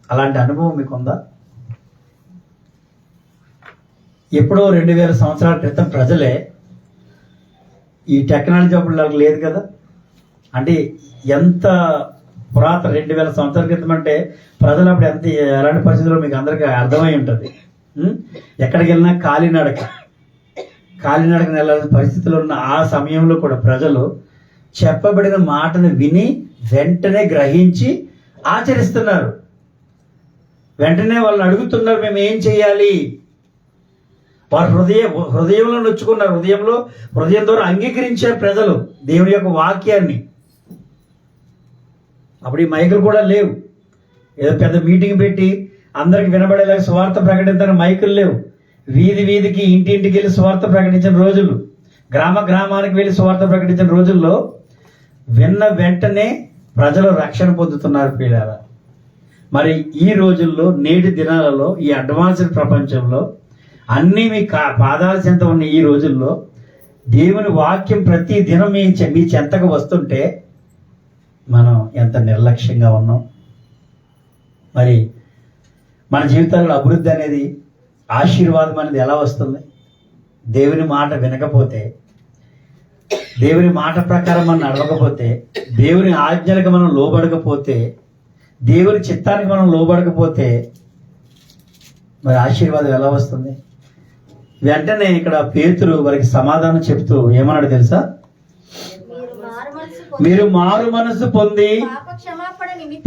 అలాంటి అనుభవం మీకు ఉందా? ఎప్పుడో 2000 సంవత్సరాల క్రితం ప్రజలే, ఈ టెక్నాలజీ అప్పుడు నాకు లేదు కదా, అంటే ఎంత పురాతన 2000 సంవత్సరాల క్రితం అంటే ప్రజలు అప్పుడు ఎంత ఎలాంటి పరిస్థితుల్లో మీకు అందరికీ అర్థమై ఉంటుంది. ఎక్కడికి వెళ్ళినా కాలినడకన వెళ్ళాల్సిన పరిస్థితులు ఉన్న ఆ సమయంలో కూడా ప్రజలు చెప్పబడిన మాటను విని వెంటనే గ్రహించి ఆచరిస్తున్నారు. వెంటనే వాళ్ళని అడుగుతున్నారు, మేము ఏం చేయాలి? వారు హృదయంలో నొచ్చుకున్నారు, హృదయం ద్వారా అంగీకరించారు ప్రజలు దేవుని యొక్క వాక్యాన్ని. అప్పుడు ఈ మైకులు కూడా లేవు. ఏదో పెద్ద మీటింగ్ పెట్టి అందరికి వినబడేలాగా సువార్త ప్రకటించడానికి మైకులు లేవు. వీధికి ఇంటింటికి వెళ్ళి సువార్త ప్రకటించిన రోజులు, గ్రామానికి వెళ్ళి సువార్త ప్రకటించిన రోజుల్లో విన్న వెంటనే ప్రజలు రక్షణ పొందుతున్నారు పిల్లల. మరి ఈ రోజుల్లో, నేటి దినాలలో, ఈ అడ్వాన్స్డ్ ప్రపంచంలో అన్నీ మీ పాదాల చెంత ఉన్న ఈ రోజుల్లో దేవుని వాక్యం ప్రతి దినం మీ చెంతకు వస్తుంటే మనం ఎంత నిర్లక్ష్యంగా ఉన్నాం. మరి మన జీవితాల్లో అభివృద్ధి అనేది, ఆశీర్వాదం అనేది ఎలా వస్తుంది? దేవుని మాట వినకపోతే, దేవుని మాట ప్రకారం మనం నడవకపోతే, దేవుని ఆజ్ఞలకు మనం లోబడకపోతే, దేవుని చిత్తానికి మనం లోబడకపోతే మరి ఆశీర్వాదం ఎలా వస్తుంది? వెంటనే ఇక్కడ పేతురు వారికి సమాధానం చెప్తూ ఏమన్నాడు తెలుసా? మీరు మారు మనసు పొంది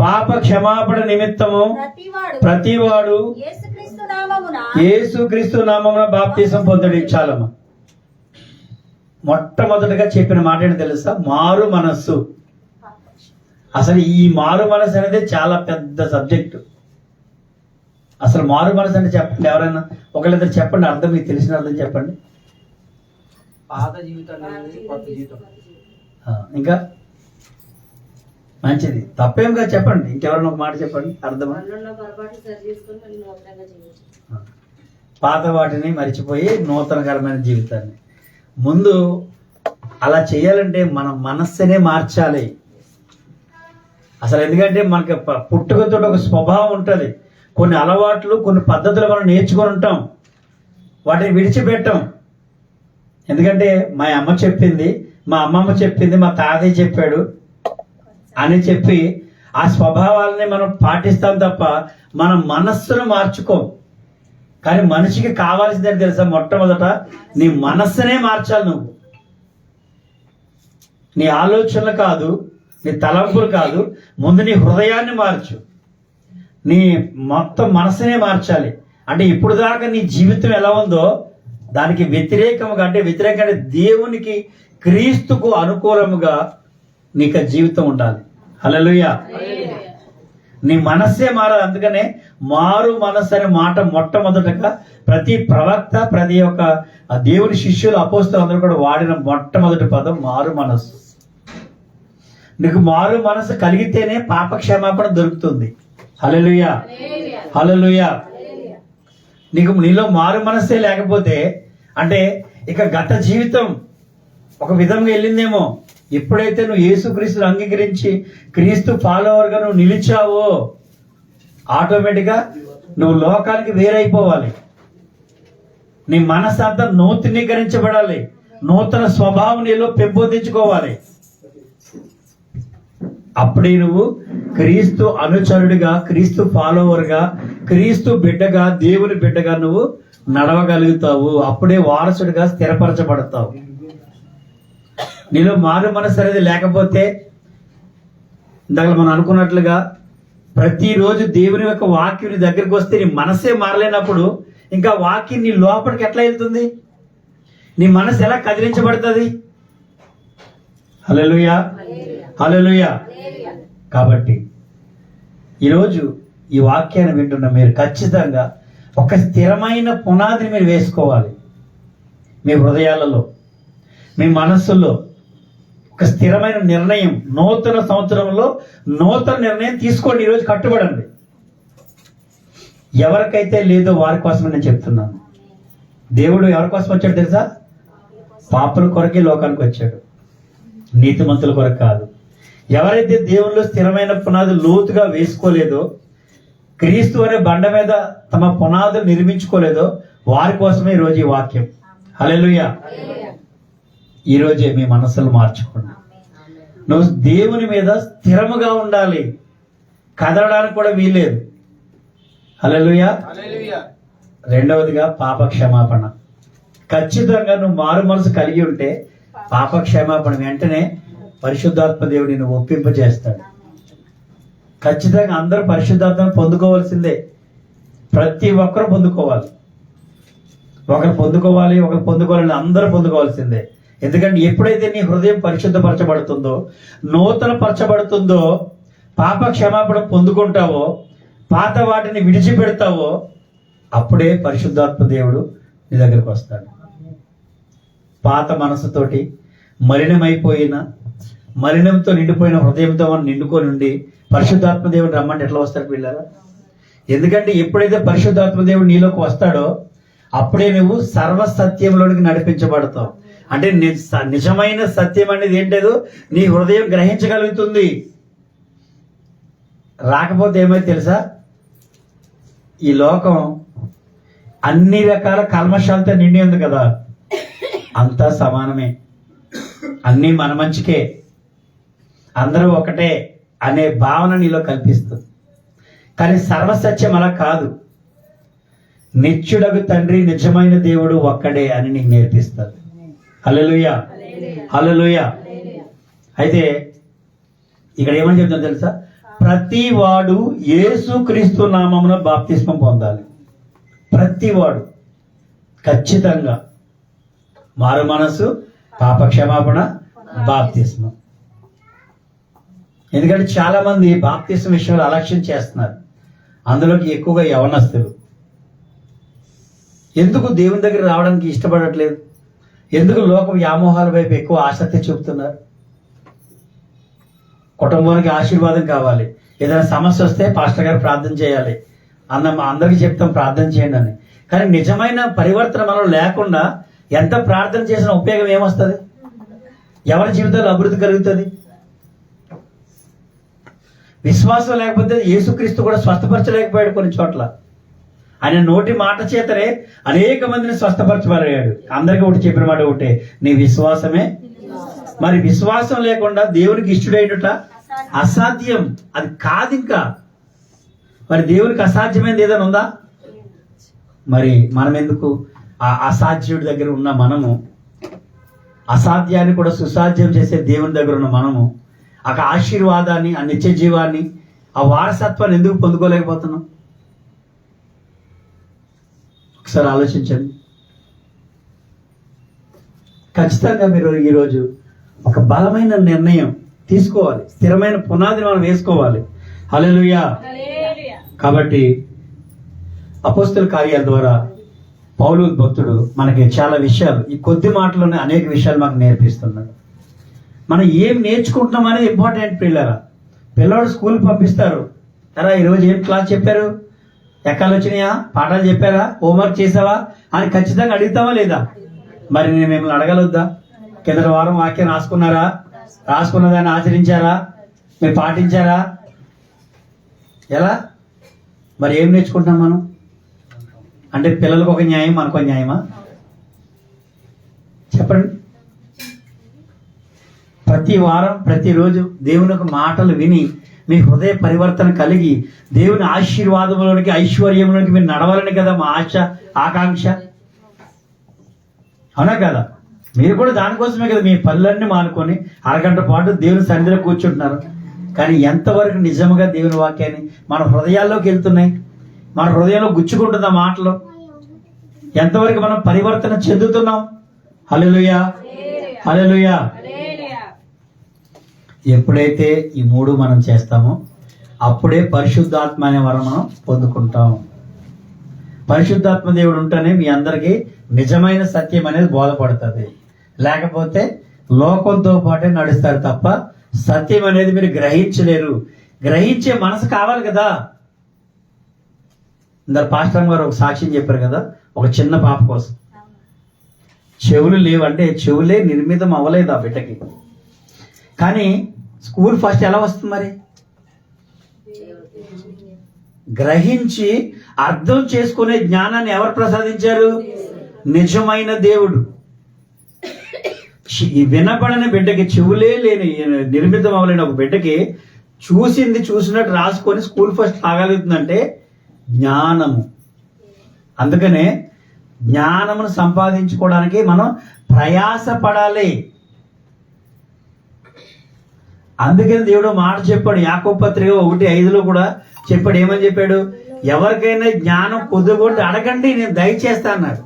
పాప క్షమాపణ నిమిత్తము ప్రతివాడు యేసుక్రీస్తు నామమున బాప్తిసం పొందడు. చాలమ్మా. మొట్టమొదటిగా చెప్పిన మాట ఏంటి తెలుసా? మారు మనస్సు. అసలు ఈ మారు మనసు అనేది చాలా పెద్ద సబ్జెక్టు. అసలు మారు మనసు అంటే చెప్పండి, ఎవరైనా ఒకళ్ళిద్దరు చెప్పండి, అర్థం మీకు తెలిసిన అర్థం చెప్పండి. పాత జీవితాన్ని కొత్త జీవితం. ఇంకా మంచిది, తప్పేంగా చెప్పండి. ఇంకెవరైనా ఒక మాట చెప్పండి, అర్థం. పాత వాటిని మర్చిపోయి నూతనకరమైన జీవితాన్ని. ముందు అలా చేయాలంటే మన మనస్సునే మార్చాలి. అసలు ఎందుకంటే మనకి పుట్టుకతో ఒక స్వభావం ఉంటుంది, కొన్ని అలవాట్లు, కొన్ని పద్ధతులు మనం నేర్చుకొని ఉంటాం, వాటిని విడిచిపెట్టాం. ఎందుకంటే మా అమ్మ చెప్పింది, మా అమ్మమ్మ చెప్పింది, మా తాతయ్య చెప్పాడు అని చెప్పి ఆ స్వభావాలని మనం పాటిస్తాం తప్ప మన మనస్సును మార్చుకోం. కానీ మనిషికి కావాల్సిందని తెలుసా? మొట్టమొదట నీ మనస్సునే మార్చాలి. నువ్వు నీ ఆలోచనలు కాదు, నీ తలంపులు కాదు, ముందు నీ హృదయాన్ని మార్చు. నీ మొత్తం మనసునే మార్చాలి. అంటే ఇప్పుడు దాకా నీ జీవితం ఎలా ఉందో దానికి వ్యతిరేకముగా, అంటే దేవునికి, క్రీస్తుకు అనుకూలముగా నీకు జీవితం ఉండాలి. హల్లెలూయా. నీ మనస్సే మారాలి. అందుకనే మారు మనస్సు అనే మాట మొట్టమొదటగా ప్రతి ప్రవక్త, ప్రతి ఒక్క దేవుని శిష్యులు, అపోస్తలులు అందరూ కూడా వాడిన మొట్టమొదటి పదం మారు మనస్సు. నీకు మారు మనసు కలిగితేనే పాప క్షమాపణ దొరుకుతుంది. హల్లెలూయా, హల్లెలూయా. నీలో మారు మనస్సే లేకపోతే అంటే ఇక గత జీవితం ఒక విధంగా వెళ్ళిందేమో. ఎప్పుడైతే నువ్వు యేసుక్రీస్తుని అంగీకరించి క్రీస్తు ఫాలోవర్గా నువ్వు నిలిచావో ఆటోమేటిక్గా నువ్వు లోకానికి వేరైపోవాలి. నీ మనసు అంతా నూతనీకరించబడాలి, నూతన స్వభావం నీలో పెంపొందించుకోవాలి. అప్పుడే నువ్వు క్రీస్తు అనుచరుడిగా, క్రీస్తు ఫాలోవర్గా, క్రీస్తు బిడ్డగా, దేవుని బిడ్డగా నువ్వు నడవగలుగుతావు. అప్పుడే వారసుడిగా స్థిరపరచబడతావు. నీలో మారు మనసు అనేది లేకపోతే ఇందాక మనం అనుకున్నట్లుగా ప్రతిరోజు దేవుని యొక్క వాక్యం నీ దగ్గరికి వస్తే నీ మనసే మారలేనప్పుడు ఇంకా వాక్యం నీ లోపలికి ఎట్లా వెళ్తుంది? నీ మనసు ఎలా కదిలించబడుతుంది? హల్లెలూయా, హల్లెలూయా. కాబట్టి ఈరోజు ఈ వాక్యాన్ని వింటున్న మీరు ఖచ్చితంగా ఒక స్థిరమైన పునాదిని మీరు వేసుకోవాలి. మీ హృదయాలలో, మీ మనస్సులో ఒక స్థిరమైన నిర్ణయం, నూతన సంవత్సరంలో నూతన నిర్ణయం తీసుకోండి. ఈరోజు కట్టుబడండి. ఎవరికైతే లేదో వారి కోసమే నేను చెప్తున్నాను. దేవుడు ఎవరి కోసం వచ్చాడు తెలుసా? పాపుల కొరకే లోకానికి వచ్చాడు, నీతిమంతుల కొరకు కాదు. ఎవరైతే దేవుళ్ళు స్థిరమైన పునాది లోతుగా వేసుకోలేదో, క్రీస్తు అనే బండ మీద తమ పునాదులు నిర్మించుకోలేదో వారి కోసమే ఈరోజు ఈ వాక్యం. హల్లెలూయా. ఈరోజే మీ మనసులు మార్చుకోండి. నువ్వు దేవుని మీద స్థిరముగా ఉండాలి, కదలడానికి కూడా వీల్లేదు. హల్లెలూయా. హల్లెలూయా. రెండవదిగా పాప క్షమాపణ. ఖచ్చితంగా నువ్వు మారు మనసు కలిగి ఉంటే పాప క్షమాపణ వెంటనే పరిశుద్ధాత్మ దేవుడు నిన్ను ఒప్పింపజేస్తాడు. ఖచ్చితంగా అందరూ పరిశుద్ధాత్మను పొందుకోవాల్సిందే. ప్రతి ఒక్కరు పొందుకోవాలి. ఒకరు పొందుకోవాలని అందరూ పొందుకోవాల్సిందే. ఎందుకంటే ఎప్పుడైతే నీ హృదయం పరిశుద్ధపరచబడుతుందో, నూతన పరచబడుతుందో, పాప క్షమాపణ పొందుకుంటావో, పాత వాటిని విడిచిపెడతావో, అప్పుడే పరిశుద్ధాత్మ దేవుడు నీ దగ్గరకు వస్తాడు. పాత మనసుతోటి మలినంతో నిండిపోయిన హృదయంతో మనం నిండుకొని ఉండి పరిశుద్ధాత్మ దేవుడు రమ్మంటే ఎట్లా వస్తాడు పిల్లరా? ఎందుకంటే ఎప్పుడైతే పరిశుద్ధాత్మ దేవుడు నీలోకి వస్తాడో అప్పుడే నువ్వు సర్వసత్యంలోనికి నడిపించబడతావు. అంటే నిజమైన సత్యం అనేది ఏంటో నీ హృదయం గ్రహించగలుగుతుంది. రాకపోతే ఏమైతే తెలుసా, ఈ లోకం అన్ని రకాల కల్మషాలతో నిండి ఉంది కదా, అంతా సమానమే, అన్నీ మన మంచికే, అందరూ ఒకటే అనే భావన నీలో కల్పిస్తుంది. కానీ సర్వసత్యం అలా కాదు. నిత్యుడగు తండ్రి, నిజమైన దేవుడు ఒక్కడే అని నీకు నేర్పిస్తుంది. హల్లెలూయా, హల్లెలూయా. అయితే ఇక్కడ ఏమని చెప్తాను తెలుసా, ప్రతి వాడు యేసుక్రీస్తు నామమున బాప్తిస్మం పొందాలి. ప్రతి వాడు ఖచ్చితంగా మారు మనసు, పాప క్షమాపణ, బాప్తిస్మం. ఎందుకంటే చాలా మంది బాప్తిస్మం విషయంలో అలక్ష్యం చేస్తున్నారు. అందులోకి ఎక్కువగా యవనస్తులు. ఎందుకు దేవుని దగ్గర రావడానికి ఇష్టపడట్లేదు? ఎందుకు లోక వ్యామోహాల వైపు ఎక్కువ ఆసక్తి చూపుతున్నారు? కుటుంబానికి ఆశీర్వాదం కావాలి, ఏదైనా సమస్య వస్తే పాస్టర్ గారు ప్రార్థన చేయాలి అందరికీ చెప్తాం ప్రార్థన చేయండి అని. కానీ నిజమైన పరివర్తన మనం లేకుండా ఎంత ప్రార్థన చేసిన ఉపయోగం ఏమొస్తుంది? ఎవరి జీవితంలో అభివృద్ధి కలుగుతుంది? విశ్వాసం లేకపోతే యేసుక్రీస్తు కూడా స్వస్థపరచలేకపోయాడు. కొన్ని చోట్ల ఆయన నోటి మాట చేతనే అనేక మందిని స్వస్థపరచబడేయాడు. అందరికీ ఒకటి చెప్పిన మాట ఒకటే, నీ విశ్వాసమే. మరి విశ్వాసం లేకుండా దేవునికి ఇష్టడైనట అసాధ్యం. అది కాదు. ఇంకా మరి దేవునికి అసాధ్యమైనది ఏదైనా ఉందా? మరి మనం ఎందుకు ఆ అసాధ్యుడి దగ్గర ఉన్న మనము, అసాధ్యాన్ని కూడా సుసాధ్యం చేసే దేవుని దగ్గర ఉన్న మనము ఆ ఆశీర్వాదాన్ని, ఆ నిత్య జీవాన్ని, ఆ వారసత్వాన్ని ఎందుకు పొందుకోలేకపోతున్నాం? ఒకసారి ఆలోచించండి. ఖచ్చితంగా మీరు ఈరోజు ఒక బలమైన నిర్ణయం తీసుకోవాలి. స్థిరమైన పునాదిని మనం వేసుకోవాలి. హల్లెలూయా. కాబట్టి అపోస్తల కార్యాల ద్వారా పౌలు భక్తుడు మనకి చాలా విషయాలు, ఈ కొద్ది మాటలోనే అనేక విషయాలు మనకు నేర్పిస్తున్నాడు. మనం ఏం నేర్చుకుంటున్నాం అనేది ఇంపార్టెంట్. పిల్లవాడు స్కూల్ పంపిస్తారు, అరా ఈరోజు ఏం క్లాస్ చెప్పారు, ఎక్కాలు వచ్చినాయా, పాఠాలు చెప్పారా, హోంవర్క్ చేసావా అని ఖచ్చితంగా అడుగుతావా లేదా? మరి నేను మిమ్మల్ని అడగలొద్దా? కిందటి వారం వాక్యం రాసుకున్నారా? రాసుకున్నదాన్ని ఆచరించారా? మీరు పాటించారా? ఎలా? మరి ఏం నేర్చుకుంటున్నాం మనం? అంటే పిల్లలకు ఒక న్యాయం, మనకు ఒక న్యాయమా? చెప్పండి. ప్రతి వారం, ప్రతిరోజు దేవుని యొక్క మాటలు విని మీ హృదయ పరివర్తన కలిగి దేవుని ఆశీర్వాదంలోనికి, ఐశ్వర్యంలోనికి మీరు నడవాలని కదా మా ఆశ, ఆకాంక్ష. అవునా కదా? మీరు కూడా దానికోసమే కదా మీ పనులన్నీ మానుకొని అరగంట పాటు దేవుని సన్నిధిలో కూర్చుంటున్నారు. కానీ ఎంతవరకు నిజంగా దేవుని వాక్యాన్ని మన హృదయాల్లోకి వెళ్తున్నాయి? మన హృదయంలో గుచ్చుకుంటున్న మాటలు ఎంతవరకు మనం పరివర్తన చెందుతున్నాం? హల్లెలూయా, హల్లెలూయా. ఎప్పుడైతే ఈ మూడు మనం చేస్తామో అప్పుడే పరిశుద్ధాత్మ అనే వరం మనం పొందుకుంటాం. పరిశుద్ధాత్మ దేవుడు ఉంటేనే మీ అందరికీ నిజమైన సత్యం అనేది బోధపడుతుంది. లేకపోతే లోకంతో పాటే నడుస్తారు తప్ప సత్యం అనేది మీరు గ్రహించలేరు. గ్రహించే మనసు కావాలి కదా. ఇందరు పాస్టర్ గారు ఒక సాక్ష్యం చెప్పారు కదా, ఒక చిన్న పాప కోసం. చెవులు లేవంటే చెవులే నిర్మితం అవ్వలేదు ఆ బిడ్డకి. కానీ స్కూల్ ఫస్ట్ ఎలా వస్తుంది? మరి గ్రహించి అర్థం చేసుకునే జ్ఞానాన్ని ఎవరు ప్రసాదించారు? నిజమైన దేవుడు. ఈ వినపడని బిడ్డకి, చెవులే లేని నిర్మితం అవ్వలేని ఒక బిడ్డకి చూసింది చూసినట్టు రాసుకొని స్కూల్ ఫస్ట్ రాగలుగుతుందంటే జ్ఞానము. అందుకనే జ్ఞానమును సంపాదించుకోవడానికి మనం ప్రయాసపడాలి. అందుకని దేవుడు మాట చెప్పాడు, యాకోబు పత్రిక 1:5 కూడా చెప్పాడు. ఏమని చెప్పాడు? ఎవరికైనా జ్ఞానం కొద్దిగొంటే అడగండి, నేను దయచేస్తా అన్నాడు.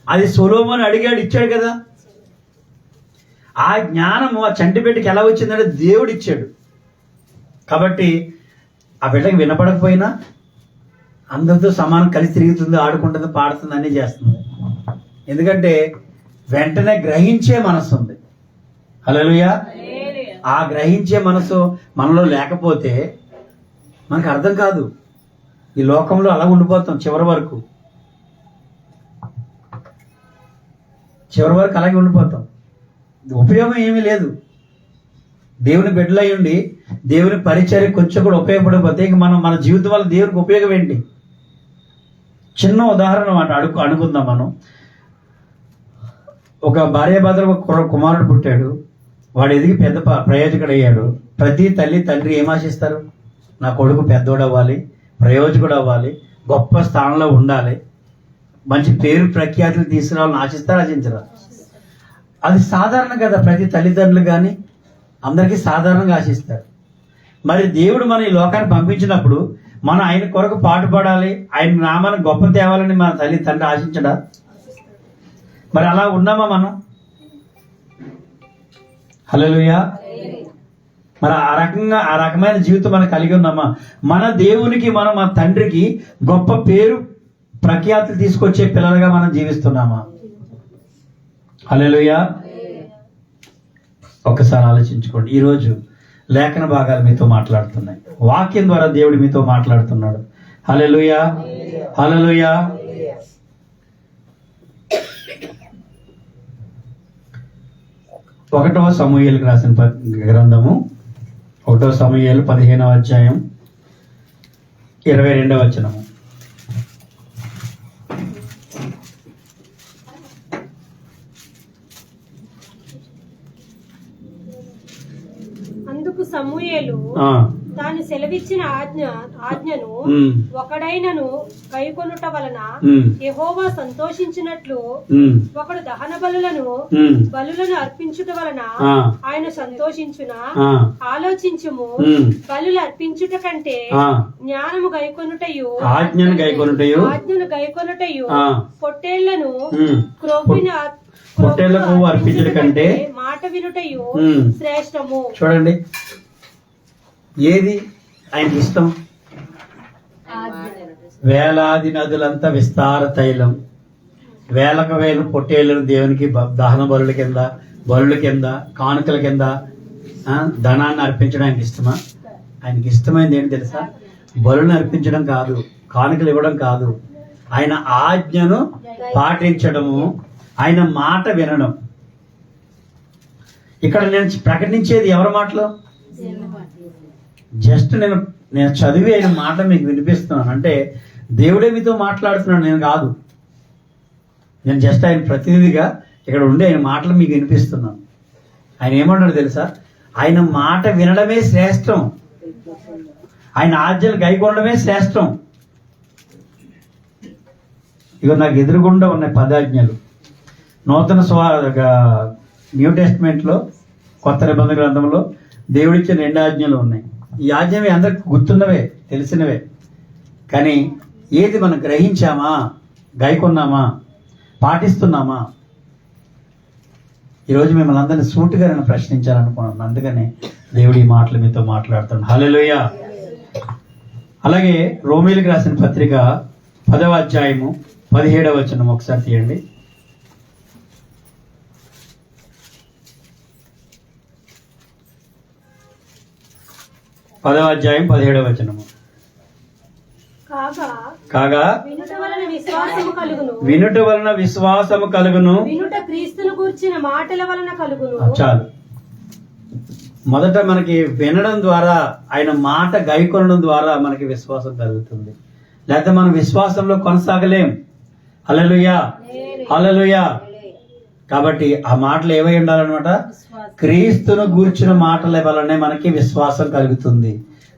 అది సొలొమోను అడిగాడు, ఇచ్చాడు కదా. ఆ జ్ఞానము ఆ చంటి బిడ్డకి ఎలా వచ్చిందంటే దేవుడు ఇచ్చాడు. కాబట్టి ఆ బిడ్డకి వినపడకపోయినా అందరితో సమానం కలిసి తిరుగుతుంది, ఆడుకుంటుంది, పాడుతుంది, అన్నీ చేస్తుంది. ఎందుకంటే వెంటనే గ్రహించే మనసు ఉంది. హల్లెలూయా. ఆ గ్రహించే మనసు మనలో లేకపోతే మనకు అర్థం కాదు. ఈ లోకంలో అలా ఉండిపోతాం చివరి వరకు అలాగే ఉండిపోతాం. ఉపయోగం ఏమీ లేదు. దేవుని బిడ్డలై ఉండి దేవుని పరిచర్య కొంచెం కూడా ఉపయోగపడకపోతే ఇంక మన జీవితం వల్ల దేవునికి ఉపయోగం ఏంటి? చిన్న ఉదాహరణ అనుకుందాం. మనం ఒక భార్యాభర్తలకు ఒక కుమారుడు పుట్టాడు. వాడు ఎదిగి పెద్ద ప్రయోజకుడు అయ్యాడు. ప్రతి తల్లి తండ్రి ఏం ఆశిస్తారు? నా కొడుకు పెద్దోడు అవ్వాలి, ప్రయోజకుడు అవ్వాలి, గొప్ప స్థానంలో ఉండాలి, మంచి పేరు ప్రఖ్యాతులు తీసుకురావాలని ఆశించరా? అది సాధారణ కదా. ప్రతి తల్లిదండ్రులు కానీ అందరికీ సాధారణంగా ఆశిస్తారు. మరి దేవుడు మన ఈ లోకాన్ని పంపించినప్పుడు మనం ఆయన కొరకు పాటుపడాలి, ఆయన నామాన్ని గొప్ప తేవాలని మన తల్లి తండ్రి ఆశించడా? మరి అలా ఉన్నామా మనం? హల్లెలూయా. మరి ఆ రకమైన జీవితం మనం కలిగి ఉన్నామా? మన దేవునికి, మన తండ్రికి గొప్ప పేరు ప్రఖ్యాతులు తీసుకొచ్చే పిల్లలుగా మనం జీవిస్తున్నామా? హల్లెలూయా. ఒక్కసారి ఆలోచించుకోండి. ఈరోజు లేఖన భాగాలు మీతో మాట్లాడుతున్నాయి. వాక్యం ద్వారా దేవుడు మీతో మాట్లాడుతున్నాడు. హల్లెలూయా, హల్లెలూయా. ఒకటవ సమూయేలుకు రాసిన గ్రంథము 1 సమూయేలు 15వ అధ్యాయం 22వ వచనము. అందుకు సమూయేలు తాను సెలవిచ్చిన ఆజ్ఞను ఒకడైనను కైకొనుట వలన యెహోవా సంతోషించినట్లు ఒకడు దహన బలులను అర్పించుట వలన ఆయన సంతోషించునా? ఆలోచించుము. బలులు అర్పించుట కంటే జ్ఞానము గైకొనుటయు ఆజ్ఞను గైకొనుటయు పొట్టేళ్లను పొట్టేళ్లకు అర్పించుట కంటే మాట వినుటయు శ్రేష్టము. చూడండి, ఏది ఆయనకి ఇష్టం? వేలాది నదులంతా విస్తార తైలం, వేలకు వేలు పొట్టేళ్లను దేవునికి దహన బలుల కింద కానుకల కింద ధనాన్ని అర్పించడం ఆయనకి ఇష్టమా? ఆయనకి ఇష్టమైంది ఏంటి తెలుసా? బలులను అర్పించడం కాదు, కానుకలు ఇవ్వడం కాదు, ఆయన ఆజ్ఞను పాటించడము, ఆయన మాట వినడం. ఇక్కడ నేను ప్రకటించేది ఎవరి మాటలో? జస్ట్ నేను చదివి ఆయన మాట మీకు వినిపిస్తున్నాను. అంటే దేవుడే మీతో మాట్లాడుతున్నాను, నేను కాదు. నేను జస్ట్ ఆయన ప్రతినిధిగా ఇక్కడ ఉండి ఆయన మాటలు మీకు వినిపిస్తున్నాను. ఆయన ఏమంటాడు తెలుసా? ఆయన మాట వినడమే శ్రేష్టం, ఆయన ఆజ్ఞలు గైకొనడమే శ్రేష్టం. ఇక నాకు ఎదురుగుండా ఉన్నాయి 10 ఆజ్ఞలు. నూతన న్యూ టెస్ట్మెంట్ లో, కొత్త నిబంధన గ్రంథంలో దేవుడిచ్చిన 2 ఆజ్ఞలు ఉన్నాయి. ఈ ఆజ్ఞవి అందరికి గుర్తున్నవే, తెలిసినవే. కానీ ఏది మనం గ్రహించామా, గైకొన్నామా, పాటిస్తున్నామా? ఈరోజు మిమ్మల్ని అందరినీ సూటిగా నేను ప్రశ్నించాలనుకున్నాను. అందుకని దేవుడు ఈ మాటలు మీతో మాట్లాడుతాడు. హల్లెలూయా. అలాగే రోమీయులకు రాసిన పత్రిక 10వ అధ్యాయము 17వ వచనం ఒకసారి తీయండి. 10వ అధ్యాయం 17వ వచనము. కాగా వినుట వలన విశ్వాసము కలుగును, వినుట క్రీస్తును గూర్చిన మాటల వలన కలుగును. చాలు. మొదట మనకి వినడం ద్వారా, ఆయన మాట గైకొనడం ద్వారా మనకి విశ్వాసం కలుగుతుంది. లేకపోతే మనం విశ్వాసంలో కొనసాగలేం. హల్లెలూయా, హల్లెలూయా. కాబట్టి ఆ మాటలు ఏవై ఉండాలన్నమాట? క్రీస్తును గూర్చిన మాటల వలనే మనకి విశ్వాసం కలుగుతుంది,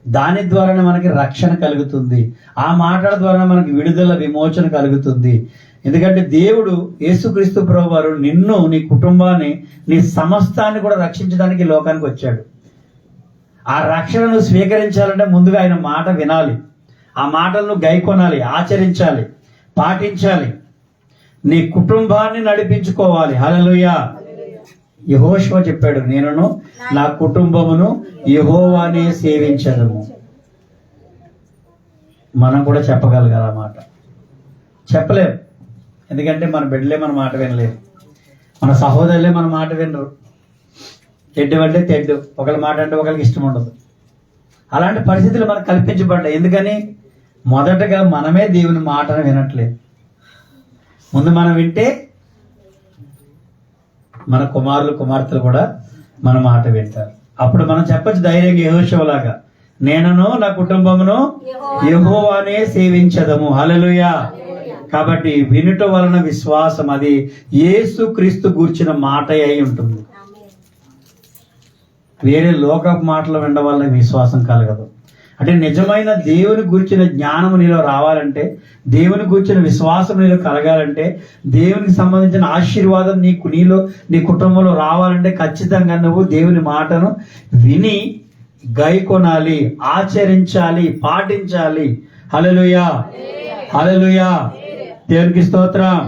దాని ద్వారానే మనకి రక్షణ కలుగుతుంది, ఆ మాటల ద్వారా మనకి విడుదల విమోచన కలుగుతుంది. ఎందుకంటే దేవుడు యేసుక్రీస్తు ప్రభువారు నిన్ను, నీ కుటుంబాన్ని, నీ సమస్తాన్ని కూడా రక్షించడానికి లోకానికి వచ్చాడు. ఆ రక్షణను స్వీకరించాలంటే ముందుగా ఆయన మాట వినాలి, ఆ మాటలను గైకొనాలి, ఆచరించాలి, పాటించాలి, నీ కుటుంబాన్ని నడిపించుకోవాలి. హల్లెలూయా. యెహోషువ చెప్పాడు, నేనును నా కుటుంబమును యెహోవానే సేవించదము. మనం కూడా చెప్పగలగాలి ఆ మాట. చెప్పలేము, ఎందుకంటే మన బిడ్డలే మన మాట వినలేరు, మన సహోదరులే మన మాట వినరు. తెడ్డు అంటే తెడ్డు, ఒకరి మాట అంటే ఒకరికి ఇష్టం ఉండదు. అలాంటి పరిస్థితులు మనకు కల్పించబడ్డాయి. ఎందుకని? మొదటగా మనమే దేవుని మాటను వినట్లేదు. ముందు మనం వింటే మన కుమారులు కుమార్తెలు కూడా మన మాట వింటారు. అప్పుడు మనం చెప్పచ్చు ధైర్యంగా యెహోషువలాగా, నేనును నా కుటుంబమును యెహోవానే సేవించదము. హల్లెలూయా. కాబట్టి వినుట వలన విశ్వాసం, అది యేసు క్రీస్తు గూర్చిన మాట అయి ఉంటుంది. వేరే లోక మాటలు వినడం వల్ల విశ్వాసం కలగదు. అంటే నిజమైన దేవుని గూర్చిన జ్ఞానం నీలో రావాలంటే, దేవుని గూర్చిన విశ్వాసం నీలో కలగాలంటే, దేవునికి సంబంధించిన ఆశీర్వాదం నీలో, నీ కుటుంబంలో రావాలంటే ఖచ్చితంగా నువ్వు దేవుని మాటను విని గైకొనాలి, ఆచరించాలి, పాటించాలి. హల్లెలూయా, హల్లెలూయా. దేవునికి స్తోత్రం.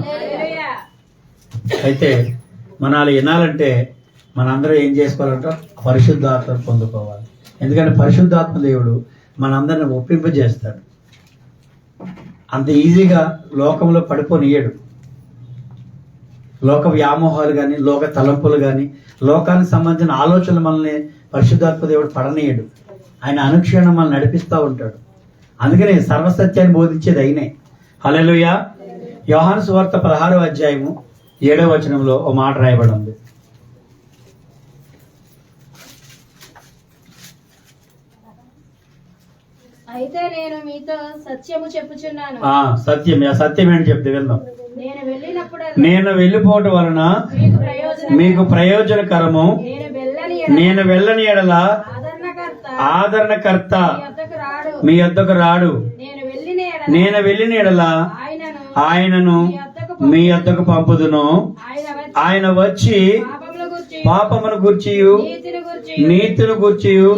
అయితే మనం అలా వినాలంటే మనందరం ఏం చేసుకోవాలంటే పరిశుద్ధాత్మ పొందుకోవాలి. ఎందుకంటే పరిశుద్ధాత్మ దేవుడు మనందరిని ఒప్పింపజేస్తాడు. అంత ఈజీగా లోకంలో పడిపోనియ్యడు. లోక వ్యామోహాలు కానీ, లోక తలంపులు కానీ, లోకానికి సంబంధించిన ఆలోచనలు మనల్ని పరిశుద్ధాత్మ దేవుడు పడనీయడు. ఆయన అనుక్షణం మనల్ని నడిపిస్తూ ఉంటాడు. అందుకనే సర్వసత్యాన్ని బోధించేది అయినే. హల్లెలూయా. యోహాను సువార్త 16వ అధ్యాయము 7వ వచనంలో ఓ మాట రాయబడి ఉంది. అయితే నేను మీతో సత్యము చెప్పుచున్నాను. సత్యం ఏంటి చెప్తే విందాం. నేను వెళ్ళిపోవటం వలన మీకు ప్రయోజనకరము, నేను వెళ్ళని ఎడల ఆదరణకర్త మీ యొద్దకు రాడు, నేను వెళ్ళిన ఎడల ఆయనను మీ యొద్దకు పంపుదును. ఆయన వచ్చి పాపమును గూర్చియు, నీతిని గూర్చియు,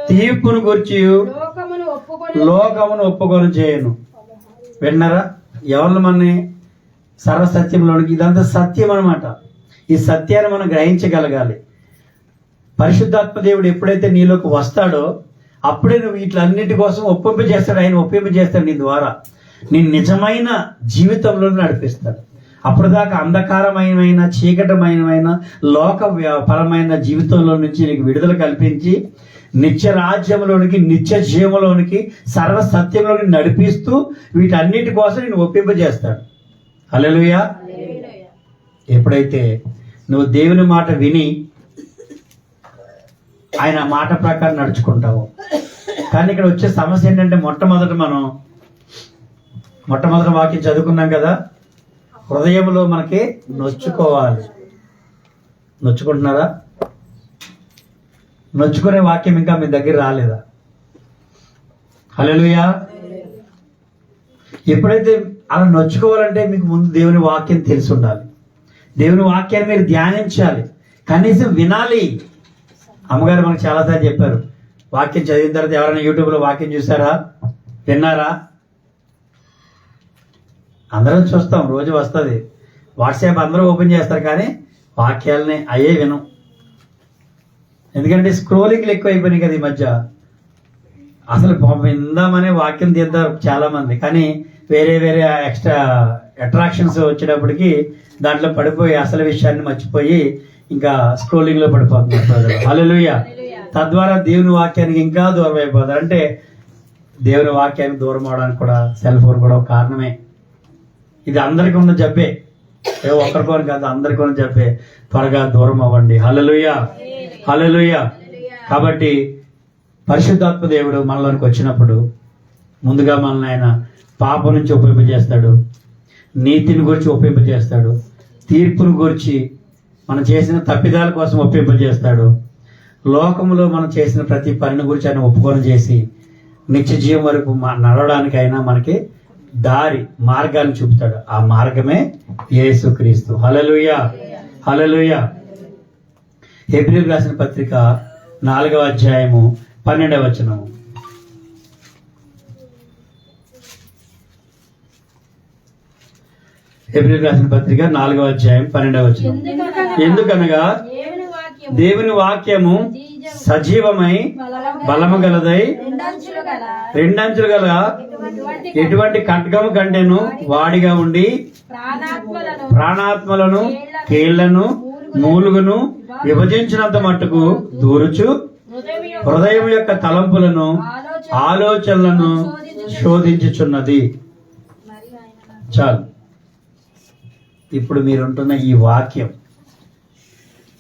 తీర్పును గూర్చియు లోకమును ఒప్పుకొని చేయను. విన్నారా? ఎవరిని మనని సర్వసత్యంలోనికి, ఇదంతా సత్యం అన్నమాట. ఈ సత్యాన్ని మనం గ్రహించగలగాలి. పరిశుద్ధాత్మ దేవుడు ఎప్పుడైతే నీలోకి వస్తాడో అప్పుడే నువ్వు వీటిలన్నిటి కోసం ఒప్పింపజేస్తాడు. ఆయన ఒప్పింపజేస్తాడు నీ ద్వారా, నీ నిజమైన జీవితంలో నడిపిస్తాడు. అప్పుడు దాకా అంధకారమైన, చీకటమైన, లోక పరమైన జీవితంలో నుంచి నీకు విడుదల కల్పించి నిత్య రాజ్యంలోనికి, నిత్య జీవంలోనికి, సర్వసత్యంలోకి నడిపిస్తూ వీటన్నిటి కోసం నేను ఒప్పింపజేస్తాడు. హల్లెలూయా. ఎప్పుడైతే నువ్వు దేవుని మాట విని ఆయన మాట ప్రకారం నడుచుకుంటావు. కానీ ఇక్కడ వచ్చే సమస్య ఏంటంటే మొట్టమొదటి వాక్యం చదువుకున్నాం కదా, హృదయంలో మనకి నొచ్చుకోవాలి. నొచ్చుకుంటున్నారా? నొచ్చుకునే వాక్యం ఇంకా మీ దగ్గర రాలేదా? హల్లెలూయా. ఎప్పుడైతే అలా నొచ్చుకోవాలంటే మీకు ముందు దేవుని వాక్యం తెలిసి ఉండాలి. దేవుని వాక్యాన్ని మీరు ధ్యానించాలి, కనీసం వినాలి. అమ్మగారు మనకు చాలాసార్లు చెప్పారు, వాక్యం చదివిన తర్వాత ఎవరైనా యూట్యూబ్లో వాక్యం చూసారా, విన్నారా? అందరం చూస్తాం, రోజు వస్తుంది వాట్సాప్, అందరూ ఓపెన్ చేస్తారు, కానీ వాక్యాలని అయ్యే వినం. ఎందుకంటే స్క్రోలింగ్లు ఎక్కువ అయిపోయినాయి కదా ఈ మధ్య. అసలు విందామనే వాక్యం తీద్దారు చాలా మంది, కానీ వేరే ఎక్స్ట్రా అట్రాక్షన్స్ వచ్చేటప్పటికి దాంట్లో పడిపోయి అసలు విషయాన్ని మర్చిపోయి ఇంకా స్క్రోలింగ్ లో పడిపోతున్నారు. హల్లెలూయా. తద్వారా దేవుని వాక్యానికి ఇంకా దూరం అయిపోతారు. అంటే దేవుని వాక్యానికి దూరం అవడానికి కూడా సెల్ ఫోన్ కూడా ఒక కారణమే. ఇది అందరికీ ఉన్న జబ్బే, ఒక్కరికోని కాదు, అందరికీ ఉన్న జబ్బే. త్వరగా దూరం అవ్వండి. హల్లెలూయా, హల్లెలూయా. కాబట్టి పరిశుద్ధాత్మ దేవుడు మనలోనికి వచ్చినప్పుడు ముందుగా మనల్ని ఆయన పాపం నుంచి ఒప్పింపజేస్తాడు, నీతిని గురించి ఒప్పింపజేస్తాడు, తీర్పును గూర్చి మనం చేసిన తప్పిదాల కోసం ఒప్పింపజేస్తాడు. లోకములో మనం చేసిన ప్రతి పనిని గురించి ఆయన ఒప్పుకొని చేసి నిత్య జీవం వరకు నడవడానికైనా మనకి మార్గాన్ని చూపుతాడు. ఆ మార్గమే యేసుక్రీస్తు. హల్లెలూయా, హల్లెలూయా. హెబ్రీయులకు రాసిన పత్రిక 4వ అధ్యాయము 12వ వచనము. హెబ్రీయులకు రాసిన పత్రిక 4వ అధ్యాయం 12వ వచనం. ఎందుకనగా దేవుని వాక్యము సజీవమై బలము గలదై రెండంచులు గల ఎటువంటి ఖడ్గము కంటేను వాడిగా ఉండి ప్రాణాత్మలను కీళ్లను మూలుగును విభజించినంత మట్టుకు దూరుచు హృదయం యొక్క తలంపులను ఆలోచనలను శోధించుచున్నది. చాలు. ఇప్పుడు మీరుంటున్న ఈ వాక్యం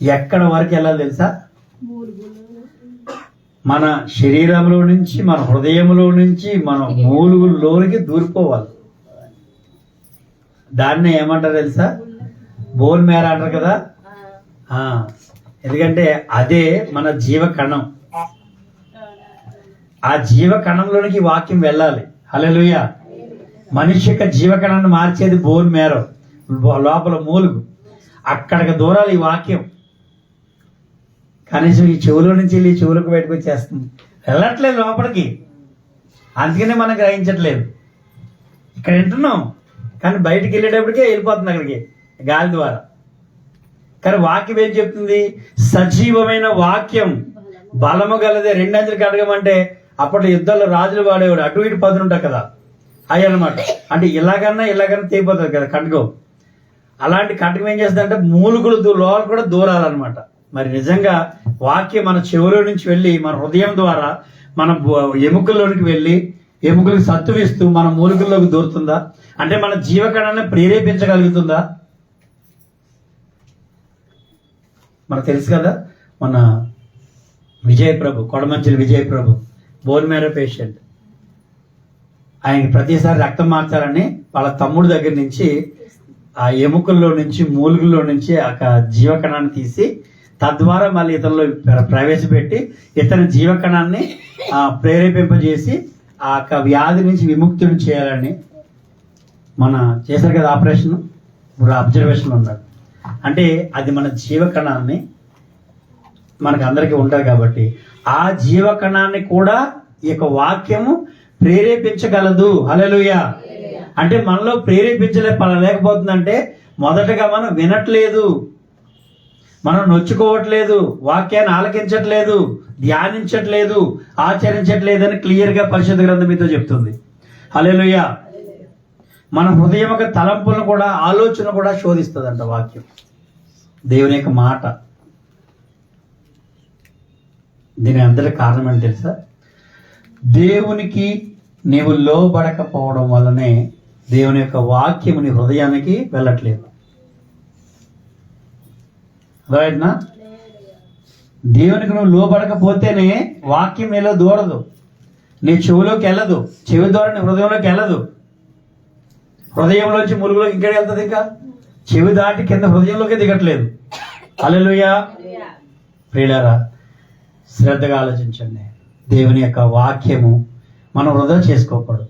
ఎక్కడ వరకు వెళ్ళాలి తెలుసా? మన శరీరంలో నుంచి, మన హృదయంలో నుంచి, మన మూలుగుల్లోనికి దూరిపోవాలి. దాన్ని ఏమంటారు తెలుసా? బోన్ మేర అంటారు కదా. ఎందుకంటే అదే మన జీవకణం. ఆ జీవకణంలోనికి వాక్యం వెళ్ళాలి. హల్లెలూయా. మనిషి యొక్క జీవకణాన్ని మార్చేది బోన్ మేర, లోపల మూలుగు. అక్కడికి దూరాలి ఈ వాక్యం. కనీసం ఈ చెవులో నుంచి వెళ్ళి చెవులకు బయటకు వచ్చేస్తుంది, వెళ్ళట్లేదు లోపలికి. అందుకనే మనం గ్రహించట్లేదు. ఇక్కడ వింటున్నాం కానీ బయటికి వెళ్ళేటప్పటికే వెళ్ళిపోతుంది అక్కడికి గాలి ద్వారా. కానీ వాక్యం ఏం చెప్తుంది? సజీవమైన వాక్యం, బలము గలదే, రెండంచులు ఖడ్గమంటే అప్పట్లో యుద్ధాల్లో రాజులు వాడేవాడు, అటు ఇటు పదునుంటాయి కదా, అవి అనమాట. అంటే ఇలాగన్నా తెగిపోతుంది కదా ఖడ్గం. అలాంటి ఖడ్గం ఏం చేస్తుందంటే మూలుగులు లోపల కూడా దూరాలన్నమాట. మరి నిజంగా వాక్యం మన చెవులో నుంచి వెళ్ళి మన హృదయం ద్వారా మన ఎముకల్లోనికి వెళ్ళి ఎముకలకు సత్తువిస్తూ మన మూలికల్లోకి దూరుతుందా? అంటే మన జీవకణాన్ని ప్రేరేపించగలుగుతుందా? మనకు తెలుసు కదా, మన విజయప్రభు, కొడమంచిలి విజయప్రభు బోన్ మేర పేషెంట్. ఆయనకి ప్రతిసారి రక్తం మార్చాలని వాళ్ళ తమ్ముడు దగ్గర నుంచి ఆ ఎముకల్లో నుంచి మూలుగుల్లో నుంచి ఆ జీవకణాన్ని తీసి తద్వారా మళ్ళీ ఇతరులో ప్రవేశపెట్టి ఇతని జీవకణాన్ని ప్రేరేపింపజేసి ఆ వ్యాధి నుంచి విముక్తిని చేయాలని మన చేశారు కదా ఆపరేషన్. ఇప్పుడు అబ్జర్వేషన్ ఉన్నాడు అంటే అది మన జీవకణాన్ని మనకు అందరికీ ఉంటుంది కాబట్టి ఆ జీవకణాన్ని కూడా ఈ యొక్క వాక్యము ప్రేరేపించగలదు. హల్లెలూయా. అంటే మనలో లేకపోతుందంటే మొదటగా మనం వినట్లేదు, మనం నొచ్చుకోవట్లేదు, వాక్యాన్ని ఆలకించట్లేదు, ధ్యానించట్లేదు, ఆచరించట్లేదు అని క్లియర్గా పరిశుద్ధ గ్రంథం మీతో చెప్తుంది. హల్లెలూయా. మన హృదయం యొక్క తలంపులను కూడా, ఆలోచన కూడా శోధిస్తుందంట వాక్యం, దేవుని యొక్క మాట. దీని అందరి కారణం ఏంటి తెలుసా? దేవునికి నీవు లోబడకపోవడం వల్లనే దేవుని యొక్క వాక్యము నీ హృదయానికి వెళ్ళట్లేదు. రైట్నా? దేవునికి నువ్వు లోబడకపోతేనే వాక్యం నీలో దూరదు, నీ చెవులోకి వెళ్ళదు, చెవి ద్వారా నీ హృదయంలోకి వెళ్ళదు. హృదయంలోంచి మురుగులోకి ఇంకెక్కడ వెళ్తుంది? ఇంకా చెవి దాటి కింద హృదయంలోకి దిగట్లేదు. హల్లెలూయా. ప్రియులారా, శ్రద్ధగా ఆలోచించండి. దేవుని యొక్క వాక్యము మనం వృధా చేసుకోకూడదు.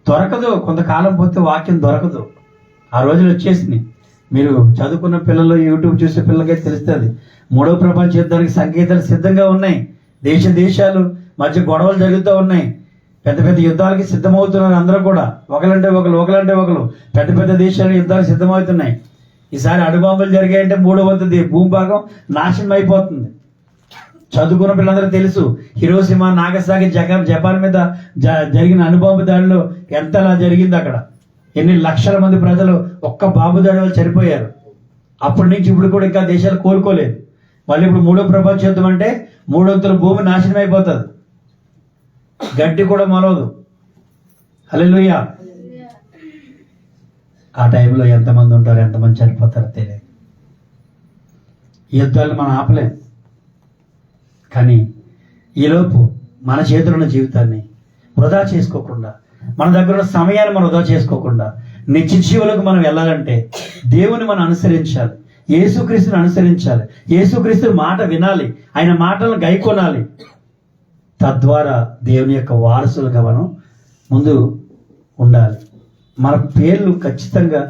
దొరకదు, కొంతకాలం పోతే వాక్యం దొరకదు. ఆ రోజులు వచ్చేసినాయి. మీరు చదువుకున్న పిల్లలు, యూట్యూబ్ చూసే పిల్లలకైతే తెలుస్తుంది. 3వ ప్రపంచ యుద్ధానికి సంకేతాలు సిద్ధంగా ఉన్నాయి. దేశాలు మధ్య గొడవలు జరుగుతూ ఉన్నాయి. పెద్ద పెద్ద యుద్ధాలకి సిద్ధమవుతున్నారు అందరూ కూడా. ఒకలంటే ఒకరు పెద్ద పెద్ద దేశాలు యుద్ధాలు సిద్ధమవుతున్నాయి. ఈసారి అణుబాంబులు జరిగాయంటే 3వ వంతు భూభాగం నాశనం అయిపోతుంది. చదువుకున్న పిల్లలందరూ తెలుసు, హిరోషిమా, నాగసాకి, జపాన్ మీద జరిగిన అణుబాంబు దాడిలో ఎంతలా జరిగింది. అక్కడ ఎన్ని లక్షల మంది ప్రజలు ఒక్క బాంబు దాడి వల్ల చనిపోయారు. అప్పటి నుంచి ఇప్పుడు కూడా ఇంకా దేశాలు కోలుకోలేదు. మళ్ళీ ఇప్పుడు 3వ ప్రపంచ యుద్ధం అంటే 3 వంతుల భూమి నాశనం అయిపోతుంది, గడ్డి కూడా మొలవదు. హల్లెలూయా. ఆ టైంలో ఎంతమంది ఉంటారు, ఎంతమంది చనిపోతారో తెలియదు. యుద్ధాలు మనం ఆపలేం. కానీ ఈలోపు మన చేతిలో ఉన్న జీవితాన్ని వృధా చేసుకోకుండా, మన దగ్గర ఉన్న సమయాన్ని మనం వృధా చేసుకోకుండా, నిత్య జీవులకు మనం వెళ్ళాలంటే దేవుని మనం అనుసరించాలి, యేసుక్రీస్తుని అనుసరించాలి, యేసుక్రీస్తు మాట వినాలి, ఆయన మాటలను గైకొనాలి. తద్వారా దేవుని యొక్క వారసులుగా మనం ముందు ఉండాలి. మన పేర్లు ఖచ్చితంగా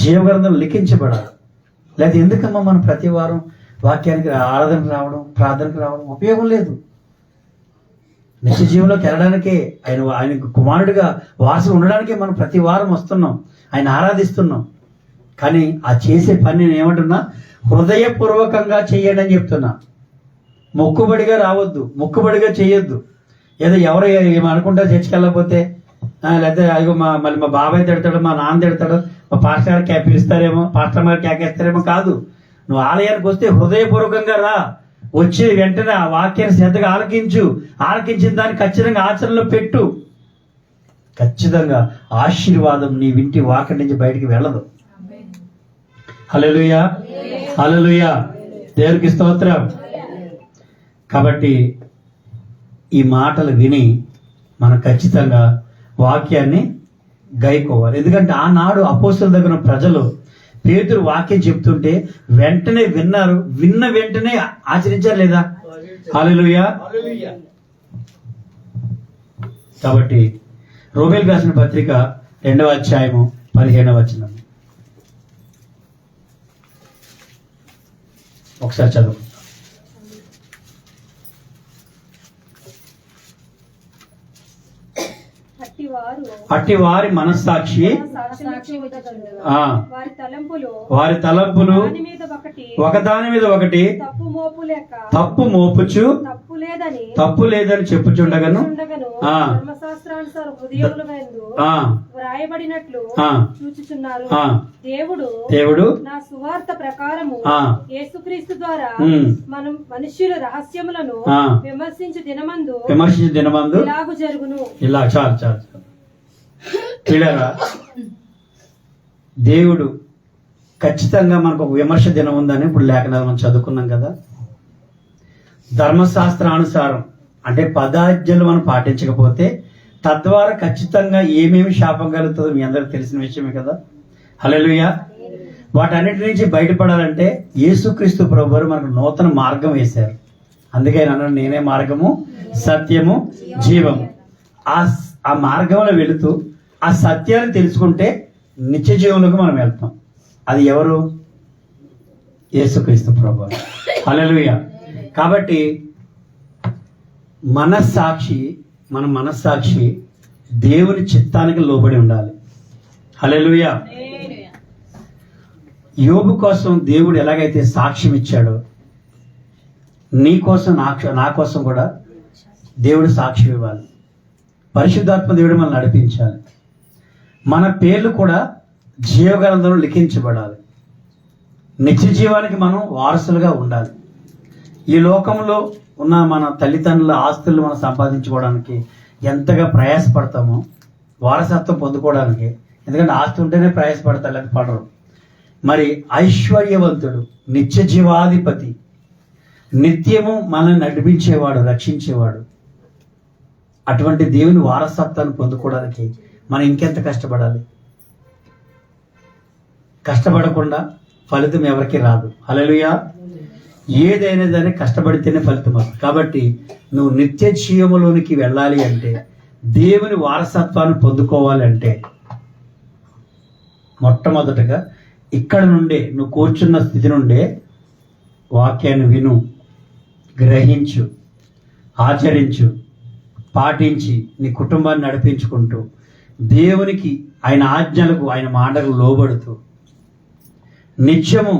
జీవగ్రంథంలో లిఖించబడాలి. లేదా ఎందుకమ్మా మనం ప్రతి వారం వాక్యానికి ఆరాధనకు రావడం, ప్రార్థనకు రావడం ఉపయోగం లేదు. నిత్య జీవంలోకి వెళ్ళడానికే, ఆయన కుమారుడిగా వారసులు ఉండడానికే మనం ప్రతి వారం వస్తున్నాం, ఆయన ఆరాధిస్తున్నాం. కానీ ఆ చేసే పని నేను ఏమంటున్నా, హృదయపూర్వకంగా చేయండి అని చెప్తున్నా. మొక్కుబడిగా రావద్దు, మొక్కుబడిగా చేయొద్దు. ఏదో ఎవరు ఏమనుకుంటారు చర్చికి వెళ్ళకపోతే, లేకపోతే అయ్యో మళ్ళీ మా బాబాయ్ తిడతాడు, మా నాన్న తిడతాడు, మా పాస్టర్ గారు పిలుస్తారేమో, పాస్టర్ గారు కేకేస్తారేమో. కాదు, నువ్వు ఆలయానికి వస్తే హృదయపూర్వకంగా రా. వచ్చి వెంటనే ఆ వాక్యాన్ని శ్రద్ధగా ఆలకించిన దాన్ని ఖచ్చితంగా ఆచరణలో పెట్టు. ఖచ్చితంగా ఆశీర్వాదం నీ ఇంటి వాకి నుంచి బయటికి వెళ్ళదు. హల్లెలూయా, హల్లెలూయా, దేవునికి స్తోత్రం. కాబట్టి ఈ మాటలు విని మనం ఖచ్చితంగా వాక్యాన్ని గైకోవాలి. ఎందుకంటే ఆనాడు అపోస్తలుల దగ్గర ప్రజలు పేతురు వాక్యం చెప్తుంటే వెంటనే విన్నారు, విన్న వెంటనే ఆచరించారు లేదా? హల్లెలూయా. కాబట్టి రోమేలు రాసిన పత్రిక 2వ అధ్యాయము 15వ వచనం ఒకసారి చదువు. అట్టి వారి మనస్సాక్షి వారి తలంపులు ఒకదాని మీద ఒకటి తప్పు మోపుచు తప్పు లేదని చెప్పుచుండగను వ్రాయబడినట్లు చూచుచున్నారు. దేవుడు నా సువార్త ప్రకారము యేసుక్రీస్తు ద్వారా మనం మనుష్యుల రహస్యములను విమర్శించు దినమందు ఇలాగు జరుగును. ఇలా చాలు పిల్లరా, దేవుడు ఖచ్చితంగా మనకు ఒక విమర్శ దినం ఉందని ఇప్పుడు లేఖనాలు మనం చదువుకున్నాం కదా. ధర్మశాస్త్రానుసారం అంటే పదాజ్ఞలు మనం పాటించకపోతే తద్వారా ఖచ్చితంగా ఏమేమి శాపం కలుగుతుందో మీ అందరికి తెలిసిన విషయమే కదా. హల్లెలూయా. వాటన్నిటి నుంచి బయటపడాలంటే యేసుక్రీస్తు ప్రభువారు మనకు నూతన మార్గం వేశారు. అందుకే ఆయన అన్నాడు, నేనే మార్గము, సత్యము, జీవము. ఆ మార్గంలో వెళుతూ ఆ సత్యాన్ని తెలుసుకుంటే నిత్య జీవంలోకి మనం వెళ్తాం. అది ఎవరు? యేసుక్రీస్తు ప్రభువారు. హల్లెలూయా. కాబట్టి మన మనస్సాక్షి దేవుని చిత్తానికి లోబడి ఉండాలి. హల్లెలూయా. యోబు కోసం దేవుడు ఎలాగైతే సాక్ష్యం ఇచ్చాడో, నీ కోసం నా కోసం కూడా దేవుడు సాక్ష్యం ఇవ్వాలి. పరిశుద్ధాత్మ దేవుడు మనల్ని నడిపించాలి. మన పేర్లు కూడా జీవగ్రంథంలో లిఖించబడాలి. నిత్య జీవానికి మనం వారసులుగా ఉండాలి. ఈ లోకంలో ఉన్న మన తల్లిదండ్రుల ఆస్తులు మనం సంపాదించుకోవడానికి ఎంతగా ప్రయాసపడతామో వారసత్వం పొందుకోవడానికి, ఎందుకంటే ఆస్తి ఉంటేనే ప్రయాసపడతారు, లేకపోతే పడరు. మరి ఐశ్వర్యవంతుడు, నిత్య జీవాధిపతి, నిత్యము మనల్ని నడిపించేవాడు, రక్షించేవాడు, అటువంటి దేవుని వారసత్వాన్ని పొందుకోవడానికి మనం ఇంకెంత కష్టపడాలి? కష్టపడకుండా ఫలితం ఎవరికి రాదు. హల్లెలూయా. ఏదైనా దాన్ని కష్టపడితేనే ఫలితం వస్తుంది. కాబట్టి నువ్వు నిత్య జీవములోనికి వెళ్ళాలి అంటే, దేవుని వారసత్వాన్ని పొందుకోవాలి అంటే, మొట్టమొదటగా ఇక్కడ నుండే, నువ్వు కూర్చున్న స్థితి నుండే వాక్యాన్ని విను, గ్రహించు, ఆచరించు, పాటించి నీ కుటుంబాన్ని నడిపించుకుంటూ దేవునికి, ఆయన ఆజ్ఞలకు, ఆయన మాటకు లోబడుతూ నిత్యము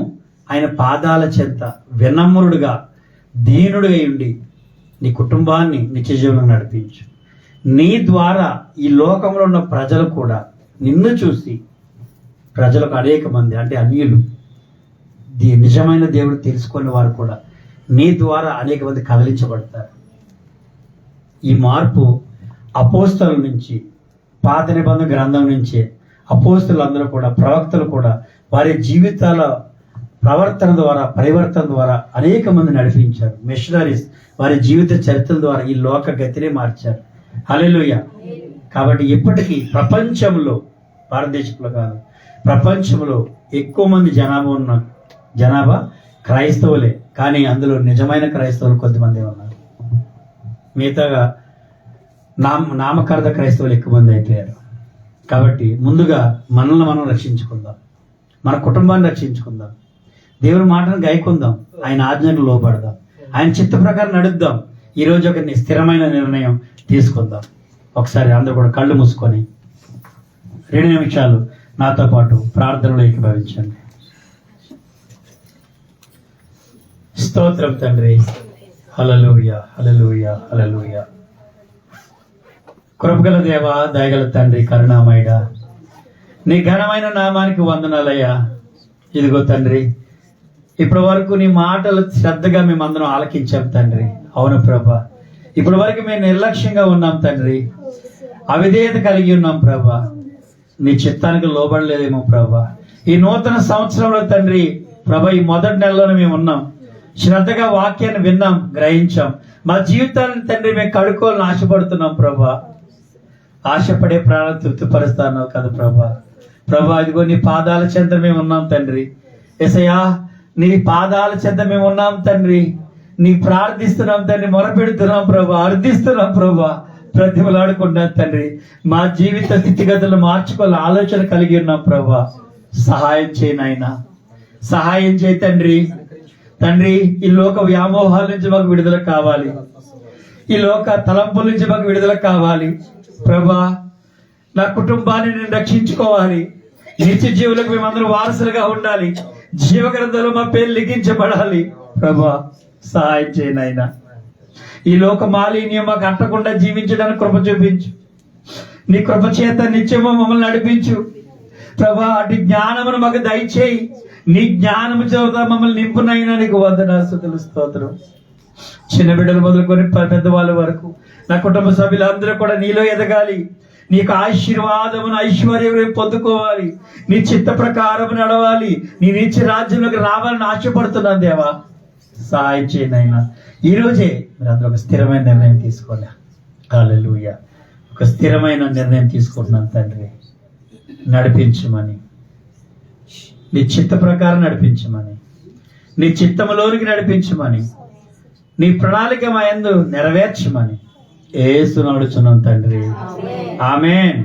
ఆయన పాదాల చెంత వినమ్రుడుగా, దీనుడుగా ఉండి నీ కుటుంబాన్ని నిత్య జీవనం నడిపించు. నీ ద్వారా ఈ లోకంలో ఉన్న ప్రజలు కూడా నిన్ను చూసి, ప్రజలకు అనేక మంది అంటే అన్యులు నిజమైన దేవుడు తెలుసుకునే వారు కూడా నీ ద్వారా అనేక మంది కదిలించబడతారు. ఈ మార్పు అపోస్తలుల నుంచి, పాత నిబంధన గ్రంథం నుంచి అపోస్తలులందరూ కూడా, ప్రవక్తలు కూడా వారి జీవితాల ప్రవర్తన ద్వారా, పరివర్తన ద్వారా అనేక మంది నడిపించారు. మిషనరీస్ వారి జీవిత చరిత్రల ద్వారా ఈ లోక గతినే మార్చారు. హల్లెలూయా. కాబట్టి ఇప్పటికీ భారతదేశంలో కాదు, ప్రపంచంలో ఎక్కువ మంది జనాభా క్రైస్తవులే. కానీ అందులో నిజమైన క్రైస్తవులు కొద్దిమంది ఉన్నారు. మిగతాగా నామకార్థ క్రైస్తవులు ఎక్కువ మంది అయిపోయారు. కాబట్టి ముందుగా మనల్ని మనం రక్షించుకుందాం, మన కుటుంబాన్ని రక్షించుకుందాం, దేవుని మాటను గాయకుందాం, ఆయన ఆజ్ఞకు లోపడదాం, ఆయన చిత్త ప్రకారం నడుద్దాం. ఈరోజు ఒక స్థిరమైన నిర్ణయం తీసుకుందాం. ఒకసారి అందరూ కూడా కళ్ళు మూసుకొని 2 నిమిషాలు నాతో పాటు ప్రార్థనలో ఏకీభవించండి. స్తోత్రం తండ్రి, హల్లెలూయా, హల్లెలూయా, హల్లెలూయా. కృపగల దేవా, దయగల తండ్రి, కరుణామయుడా, నీ ఘనమైన నామానికి వందనాలయ్యా. ఇదిగో తండ్రి, ఇప్పటి వరకు నీ మాటలు శ్రద్ధగా మేమందరం ఆలకించాం తండ్రి. అవును ప్రభా, ఇప్పటి వరకు మేము నిర్లక్ష్యంగా ఉన్నాం తండ్రి, అవిధేయత కలిగి ఉన్నాం ప్రభా, నీ చిత్తానికి లోబడలేదేమో ప్రభా. ఈ నూతన సంవత్సరంలో తండ్రి ప్రభా, ఈ మొదటి నెలలోనే మేము ఉన్నాం, శ్రద్ధగా వాక్యాన్ని విన్నాం, గ్రహించాం. మా జీవితాన్ని తండ్రి మేము కడుక్కోవాలని ఆశపడుతున్నాం ప్రభా. ఆశపడే ప్రాణం తృప్తిపరుస్తాను కదా ప్రభా. ప్రభా, ఇదిగో నీ పాదాల చెంత మేము ఉన్నాం తండ్రి. యేసయ్యా, నీ పాదాల చెంత మేము ఉన్నాం తండ్రి. నీ ప్రార్థిస్తున్నాం తండ్రి, మొరపెడుతున్నాం ప్రభా, అర్థిస్తున్నాం ప్రభా, ప్రతిమలాడుకున్నాం తండ్రి. మా జీవిత స్థితిగతులు మార్చుకోవాలని ఆలోచన కలిగి ఉన్నాం ప్రభా. సహాయం చేయి నాయనా, సహాయం చేయి తండ్రి. తండ్రి, ఈ లోక వ్యామోహాల నుంచి మాకు విడుదల కావాలి, ఈ లోక తలంపుల నుంచి మాకు విడుదల కావాలి ప్రభా. నా కుటుంబాన్ని నేను రక్షించుకోవాలి, నిత్య జీవులకు మేమందరం వారసులుగా ఉండాలి, జీవగ్రంథంలో మా పేరు లిఖించబడాలి ప్రభా. సహాయం చేయను ఆయన. ఈ లోక మాలిన్యం మాకు అంటకుండా జీవించడానికి కృప చూపించు. నీ కృప చేత నిత్యము మమ్మల్ని నడిపించు ప్రభా. అటు జ్ఞానమును మాకు దయచేయి. నీ జ్ఞానము చేత మమ్మల్ని నింపునైనా నీకు వందనాస్తుతులు, స్తోత్రం. చిన్న బిడ్డలు మొదలుకొని పెద్దవాళ్ళ వరకు నా కుటుంబ సభ్యులందరూ కూడా నీలో ఎదగాలి, నీకు ఆశీర్వాదమును ఐశ్వర్యం పొందుకోవాలి, నీ చిత్త ప్రకారం నడవాలి, నీ నిత్య రాజ్యంలోకి రావాలని ఆశపడుతున్నాను దేవా. సహాయం చేయండి అయినా. ఈ రోజే మీరు అందరూ ఒక స్థిరమైన నిర్ణయం తీసుకోండి. హల్లెలూయా. ఒక స్థిరమైన నిర్ణయం తీసుకుంటున్నాను తండ్రి, నడిపించమని, నీ చిత్త ప్రకారం నడిపించమని, నీ చిత్తములోనికి నడిపించమని, నీ ప్రణాళిక మా యందు నెరవేర్చమని యేసు నామమున అడుగుచున్నాం తండ్రి. ఆమేన్.